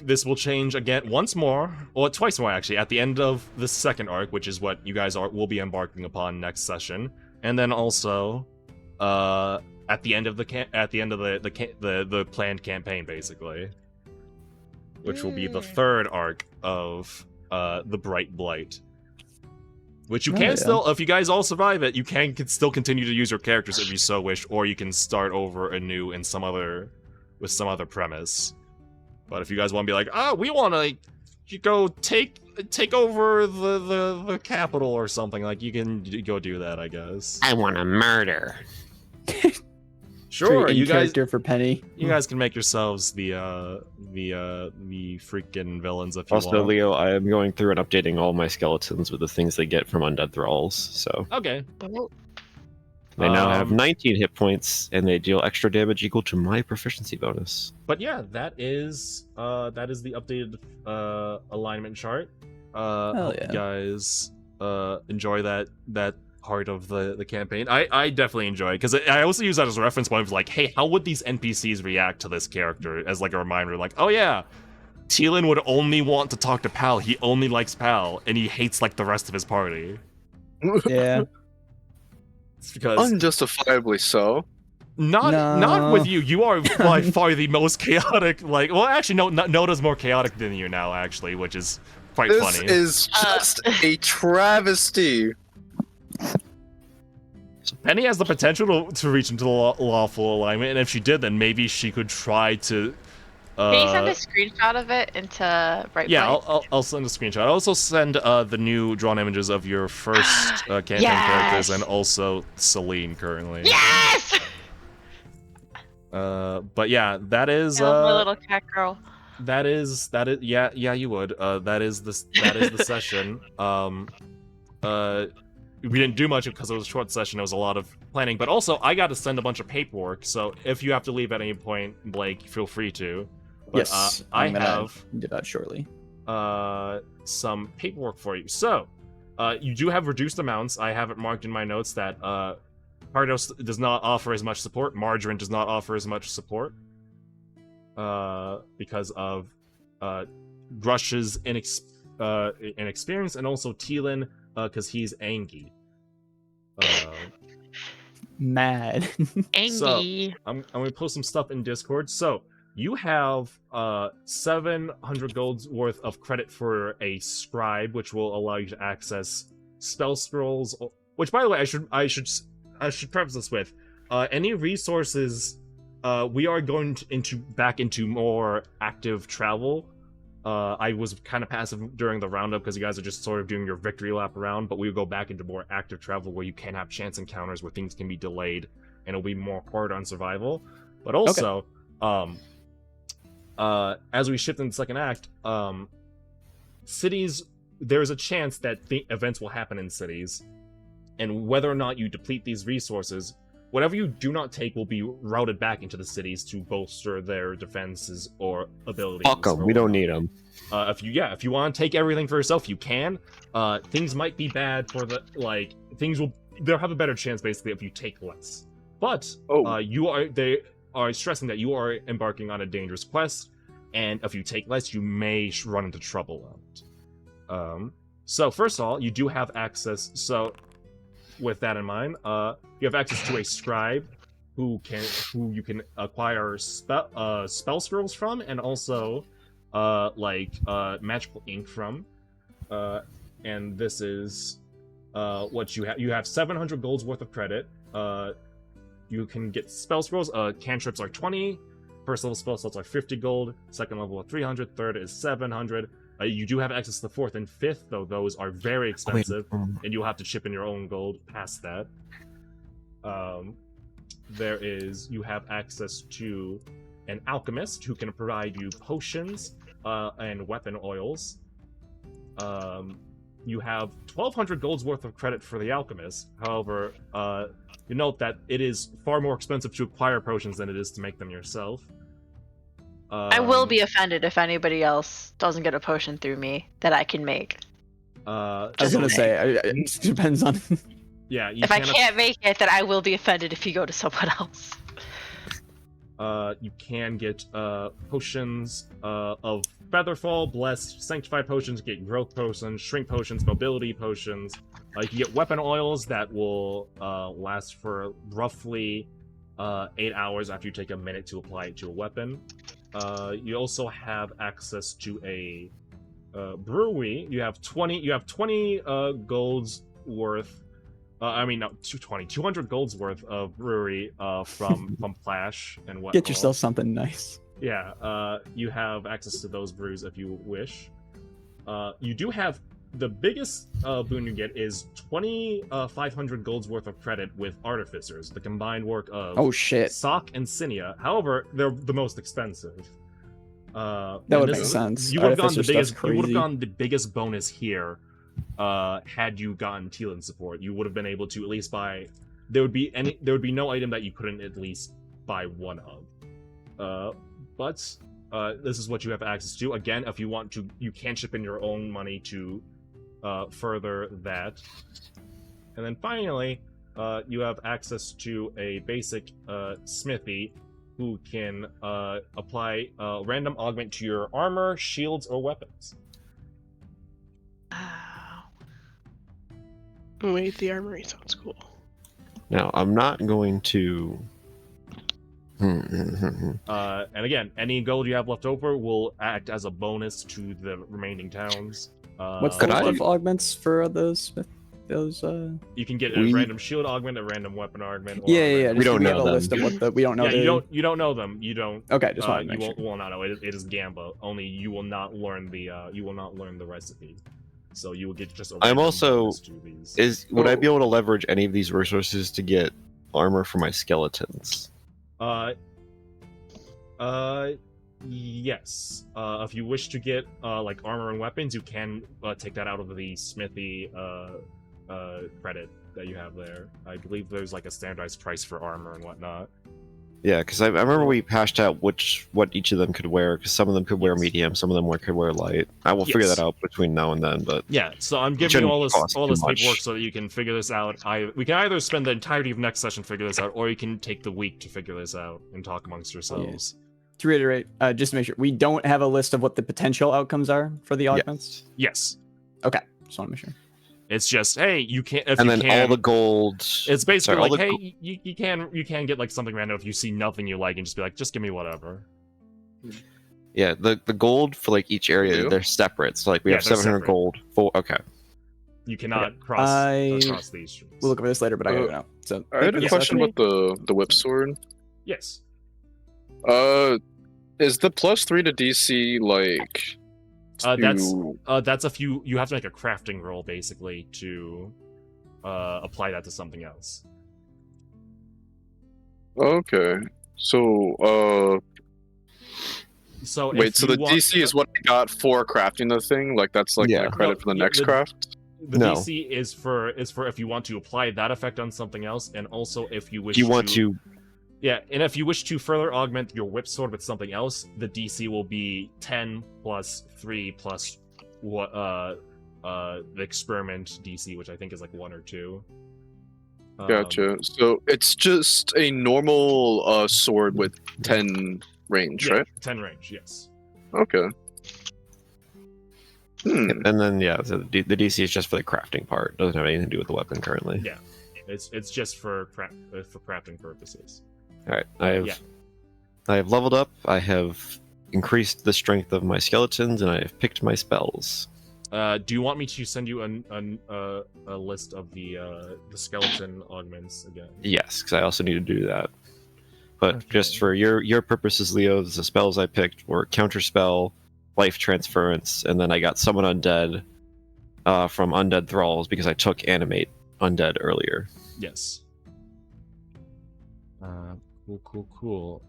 this will change again once more, or twice more actually, at the end of the second arc, which is what you guys will be embarking upon next session, and then also, at the end of the planned campaign, basically, which will be the third arc of the Bright Blight. Which you can still, if you guys all survive it, you can still continue to use your characters if you so wish, or you can start over anew in with some other premise. But if you guys want to be like, we want to go take over the capital or something, like you can go do that, I guess. I want to murder. Sure, you guys. Character for Penny. You guys can make yourselves the freaking villains if you Also, want. Leo, I am going through and updating all my skeletons with the things they get from undead thralls. So Okay. they now have 19 hit points, and they deal extra damage equal to my proficiency bonus. But yeah, that is the updated alignment chart. Hope you guys enjoy that part of the campaign. I definitely enjoy it because I also use that as a reference point of like, hey, how would these NPCs react to this character, as like a reminder, like, oh yeah, Teal'c would only want to talk to Pal. He only likes Pal, and he hates like the rest of his party. Yeah. It's because Unjustifiably so. not with you. You are by far the most chaotic. Like, well, actually, no, Noda's more chaotic than you now, actually, which is quite This funny. is just a travesty. Penny has the potential to reach into the lawful alignment, and if she did, then maybe she could try to. Can you send a screenshot of it into Bright Yeah, Blight? I'll send a screenshot. I'll also send the new drawn images of your first campaign characters, and also Celine currently. Yes! But yeah, that is. I love my little cat girl. That is. Yeah, you would. That is the session. We didn't do much because it was a short session. It was a lot of planning, but also I got to send a bunch of paperwork. So if you have to leave at any point, Blake, feel free to. But, Yes, I I'm gonna have do that shortly. some paperwork for you. So you do have reduced amounts. I have it marked in my notes that Cardos does not offer as much support. Margarine does not offer as much support because of Grush's inexperience, and also Teal'c because he's angry. Mad. Angie. I'm gonna post some stuff in Discord. So you have 700 golds worth of credit for a scribe, which will allow you to access spell scrolls. Which, by the way, I should preface this with any resources. We are going back into more active travel. I was kind of passive during the roundup because you guys are just sort of doing your victory lap around, but we will go back into more active travel where you can have chance encounters where things can be delayed and it'll be more hard on survival. But also, as we shift in the second act, cities, there's a chance that the events will happen in cities, and whether or not you deplete these resources, whatever you do not take will be routed back into the cities to bolster their defenses or abilities. Fuck them. We don't need them. If you want to take everything for yourself, you can. Things might be bad for they'll have a better chance basically if you take less. But they are stressing that you are embarking on a dangerous quest, and if you take less, you may run into trouble. So first of all, you do have access. So with that in mind, you have access to a scribe, who you can acquire spell scrolls from, and also magical ink from. And this is what you have. You have 700 gold's worth of credit. You can get spell scrolls. Cantrips are 20. First level spell slots are 50 gold. Second level are 300. Third is 700. You do have access to the fourth and fifth, though those are very expensive, and you'll have to chip in your own gold past that. You have access to an alchemist who can provide you potions and weapon oils. You have 1,200 gold's worth of credit for the alchemist. However, you note that it is far more expensive to acquire potions than it is to make them yourself. I will be offended if anybody else doesn't get a potion through me that I can make. I was gonna say it depends on. Yeah. If I can't make it, then I will be offended if you go to someone else. You can get potions of Featherfall, Blessed, Sanctified potions, get growth potions, shrink potions, mobility potions. You can get weapon oils that will last for roughly 8 hours after you take a minute to apply it to a weapon. You also have access to a brewery. You have 20 gold's worth. 200 gold's worth of brewery from Plash and what. Get yourself something nice. Yeah, you have access to those brews if you wish. You do have the biggest boon you get is 2,500 gold's worth of credit with artificers, the combined work of Sock and Cinia. However, they're the most expensive. That would make sense. You would have gotten the biggest. You would have gotten the biggest bonus here. Had you gotten Teelan support, you would have been able to at least buy. There would be no item that you couldn't at least buy one of. But this is what you have access to. Again, if you want to, you can chip in your own money to further that. And then finally, you have access to a basic smithy who can apply random augment to your armor, shields, or weapons. Wait, the armory sounds cool. Now, I'm not going to... And again, any gold you have left over will act as a bonus to the remaining towns. What's the lot of augments for those? You can get a random shield augment, a random weapon augment. Or Yeah. We don't know a list of what we don't know. Yeah, you don't know them. You don't. Okay, just want to you make sure. will not know. It is Gamba. Only you will not learn the recipe. So you will get just a I'm random also bonus to these. would I be able to leverage any of these resources to get armor for my skeletons? Yes. If you wish to get like armor and weapons, you can take that out of the smithy credit that you have there. I believe there's like a standardized price for armor and whatnot. Yeah, because I remember we hashed out what each of them could wear, because some of them could wear medium, some of them could wear light. I will figure that out between now and then, but... Yeah, so I'm giving you all this paperwork so that you can figure this out. We can either spend the entirety of next session figure this out, or you can take the week to figure this out and talk amongst yourselves. Yeah. To reiterate, just to make sure, we don't have a list of what the potential outcomes are for the augments? Yes. Okay, just want to make sure. It's just, hey, you can't. If and you then can, all the gold. It's basically like, hey, you can get like something random if you see nothing you like and just be like, just give me whatever. Yeah, the gold for like each area, they're separate. So like we have 700 gold. Okay. You cannot cross these streams. We'll look over this later, but I don't know. So I had a question about the whip sword. Yes. Is the +3 to DC like? That's you have to make a crafting roll basically to apply that to something else. Okay. So wait, so the DC is what I got for crafting the thing? Like that's like my credit for the next craft? The DC is for if you want to apply that effect on something else, and also if you wish to Yeah, and if you wish to further augment your whip sword with something else, the DC will be 10 plus 3 plus what the experiment DC, which I think is like 1 or 2. Gotcha. So it's just a normal sword with 10 range, right? 10 range, yes. Okay. And then so the DC is just for the crafting part. Doesn't have anything to do with the weapon currently. Yeah, it's just for crafting purposes. All right, I have leveled up. I have increased the strength of my skeletons, and I have picked my spells. Do you want me to send you a list of the skeleton augments again? Yes, because I also need to do that. But Okay. just for your purposes, Leo, the spells I picked were Counterspell, Life Transference, and then I got Summon Undead from Undead Thralls because I took Animate Undead earlier. Yes. Cool.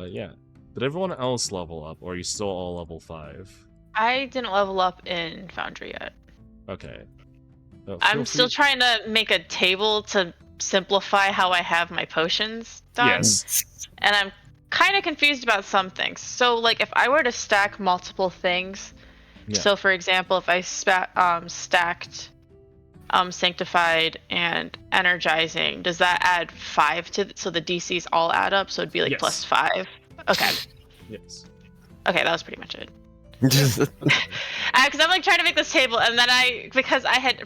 Yeah. Did everyone else level up, or are you still all level 5? I didn't level up in Foundry yet. Okay. I'm still trying to make a table to simplify how I have my potions done. Yes. And I'm kind of confused about some things. So, like, if I were to stack multiple things, Yeah. so for example, if I stacked Sanctified and Energizing, does that add 5 to so the DCs all add up? So it'd be like Yes. plus 5. Okay. Yes. Okay, that was pretty much it. Because I'm like trying to make this table, and then because I had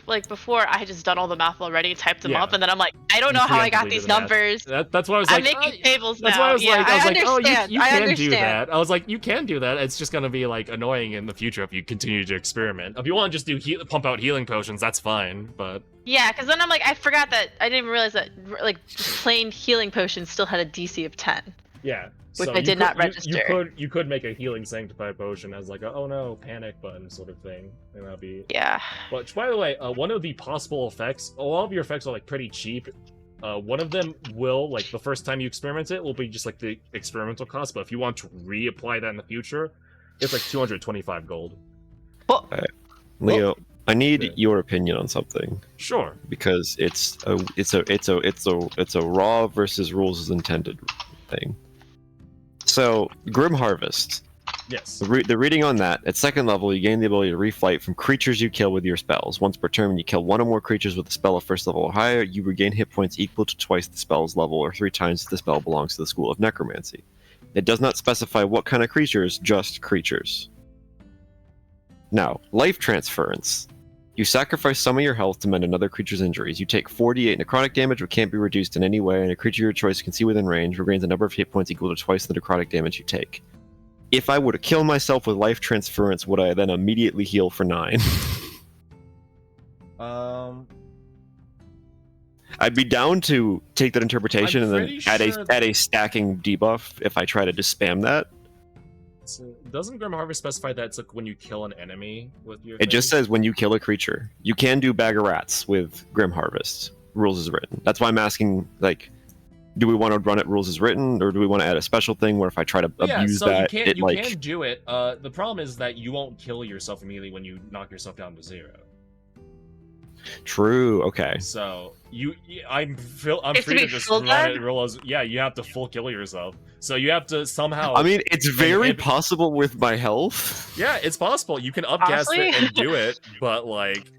like before I had just done all the math already, typed them Yeah. up, and then I'm like, I don't You know how I got preemptively these did the math. numbers. That's why I was I'm like, making tables that's now. why I was yeah, like, oh, understand. you I can understand. do that. I was like, you can do that. It's just gonna be like annoying in the future if you continue to experiment. If you want to just do pump out healing potions, that's fine. But Yeah, because then I'm like, I forgot that I didn't realize that like just plain healing potions still had a DC of 10. yeah, Which so I you did could- not register. You could make a healing sanctified potion as like a oh no panic button sort of thing, and that'd be. Yeah. But by the way, one of the possible effects, a lot of your effects are like pretty cheap. One of them will, like the first time you experiment it, will be just like the experimental cost. But if you want to reapply that in the future, it's like 225 gold. Well, Leo, I need Yeah. your opinion on something Sure. because it's a raw versus rules as intended thing. So Grim Harvest. Yes. The reading on that, at second level, you gain the ability to reflight from creatures you kill with your spells. Once per turn, when you kill one or more creatures with a spell of first level or higher, you regain hit points equal to twice the spell's level or 3 times if the spell belongs to the school of necromancy. It does not specify what kind of creatures, just creatures. Now, life transference. You sacrifice some of your health to mend another creature's injuries. You take 48 necrotic damage, which can't be reduced in any way, and a creature of your choice can see within range regains a number of hit points equal to twice the necrotic damage you take. If I were to kill myself with life transference, would I then immediately heal for 9? I'd be down to take that interpretation I'm and then pretty sure add a stacking debuff if I try to just spam that. So, doesn't Grim Harvest specify that it's like when you kill an enemy with your? It just thing? says when you kill a creature. You can do Bag of Rats with Grim Harvest. Rules is written. That's why I'm asking, like, do we want to run it rules as written, or do we want to add a special thing where if I try to abuse so that, you it like... can do it. The problem is that you won't kill yourself immediately when you knock yourself down to 0. True, okay. So I'm free to to be just full run dead? it realize you have to full kill yourself. So you have to somehow. I mean, it's very and- possible with my health. Yeah, it's possible. You can upcast Honestly? it and do it, but like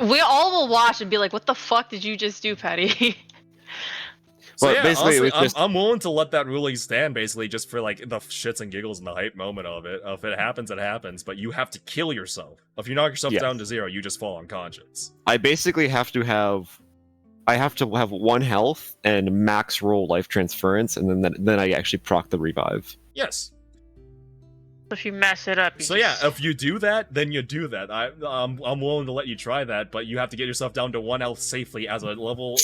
we all will watch and be like, what the fuck did you just do, Patty? so Well, yeah, basically, it honestly, was just- I'm willing to let that ruling stand basically just for like the shits and giggles and the hype moment of it. If it happens, it happens, but you have to kill yourself. If you knock yourself Yes. down to 0, you just fall unconscious. I basically have to have 1 health and max roll life transference, and then I actually proc the revive. Yes. If you mess it up, you So yeah, if you do that, then you do that. I'm willing to let you try that, but you have to get yourself down to 1 health safely as a level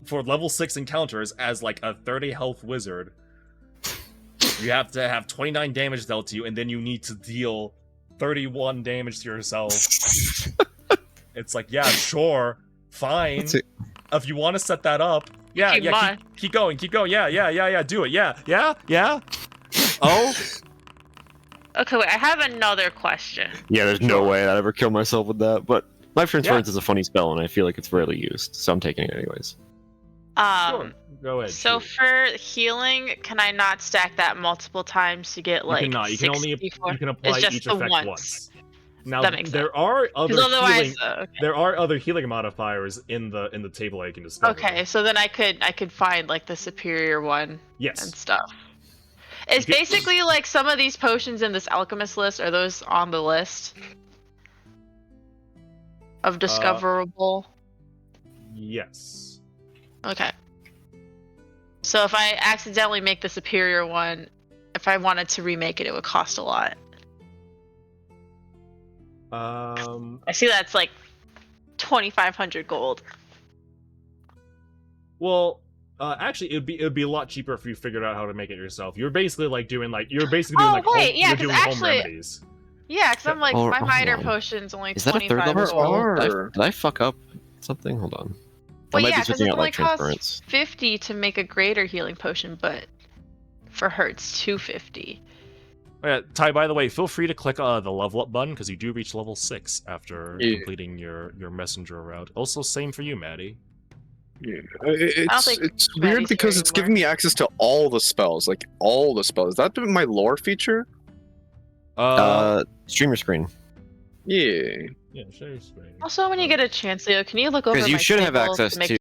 for level 6 encounters as like a 30 health wizard. You have to have 29 damage dealt to you, and then you need to deal 31 damage to yourself. It's like, yeah, sure, fine. That's it. If you want to set that up, yeah, Keep yeah, keep going, yeah, do it, yeah. Oh. Okay, wait, I have another question. Yeah, there's no Sure. way I'd ever kill myself with that, but life transference is a funny spell, and I feel like it's rarely used, so I'm taking it anyways. Sure. Go ahead. So shoot. for healing, can I not stack that multiple times to get like you cannot. You can only 64? you can apply It's just each the effect once. Now That makes there are other Because otherwise, healing. okay. There are other healing modifiers in the table I can discover. Okay, so then I could find like the superior one and Yes. stuff. It's Okay. basically like some of these potions in this alchemist list. Are those on the list of discoverable? Yes. Okay. So if I accidentally make the superior one, if I wanted to remake it, it would cost a lot. I see that's like 2,500 gold. Well, actually, it'd be a lot cheaper if you figured out how to make it yourself. You're basically doing home remedies. Yeah, because I'm like, Oh, my hold miter on. potion's only Is that a third 25 level gold. spell? Did I fuck up something? Hold on. Well, I might yeah, be because switching it out only like transference. costs 50 to make a greater healing potion, but for her it's 250. Oh, yeah, Ty, by the way, feel free to click the level up button because you do reach level 6 after completing your messenger route. Also, same for you, Maddie. Yeah. don't think It's Maddie's weird because here it's anymore. giving me access to all the spells, like all the spells. Is that my lore feature? Streamer screen. Yeah. Yeah, share your screen. Also, when you get a chance, Leo, can you look over my Because you should have tables access to make to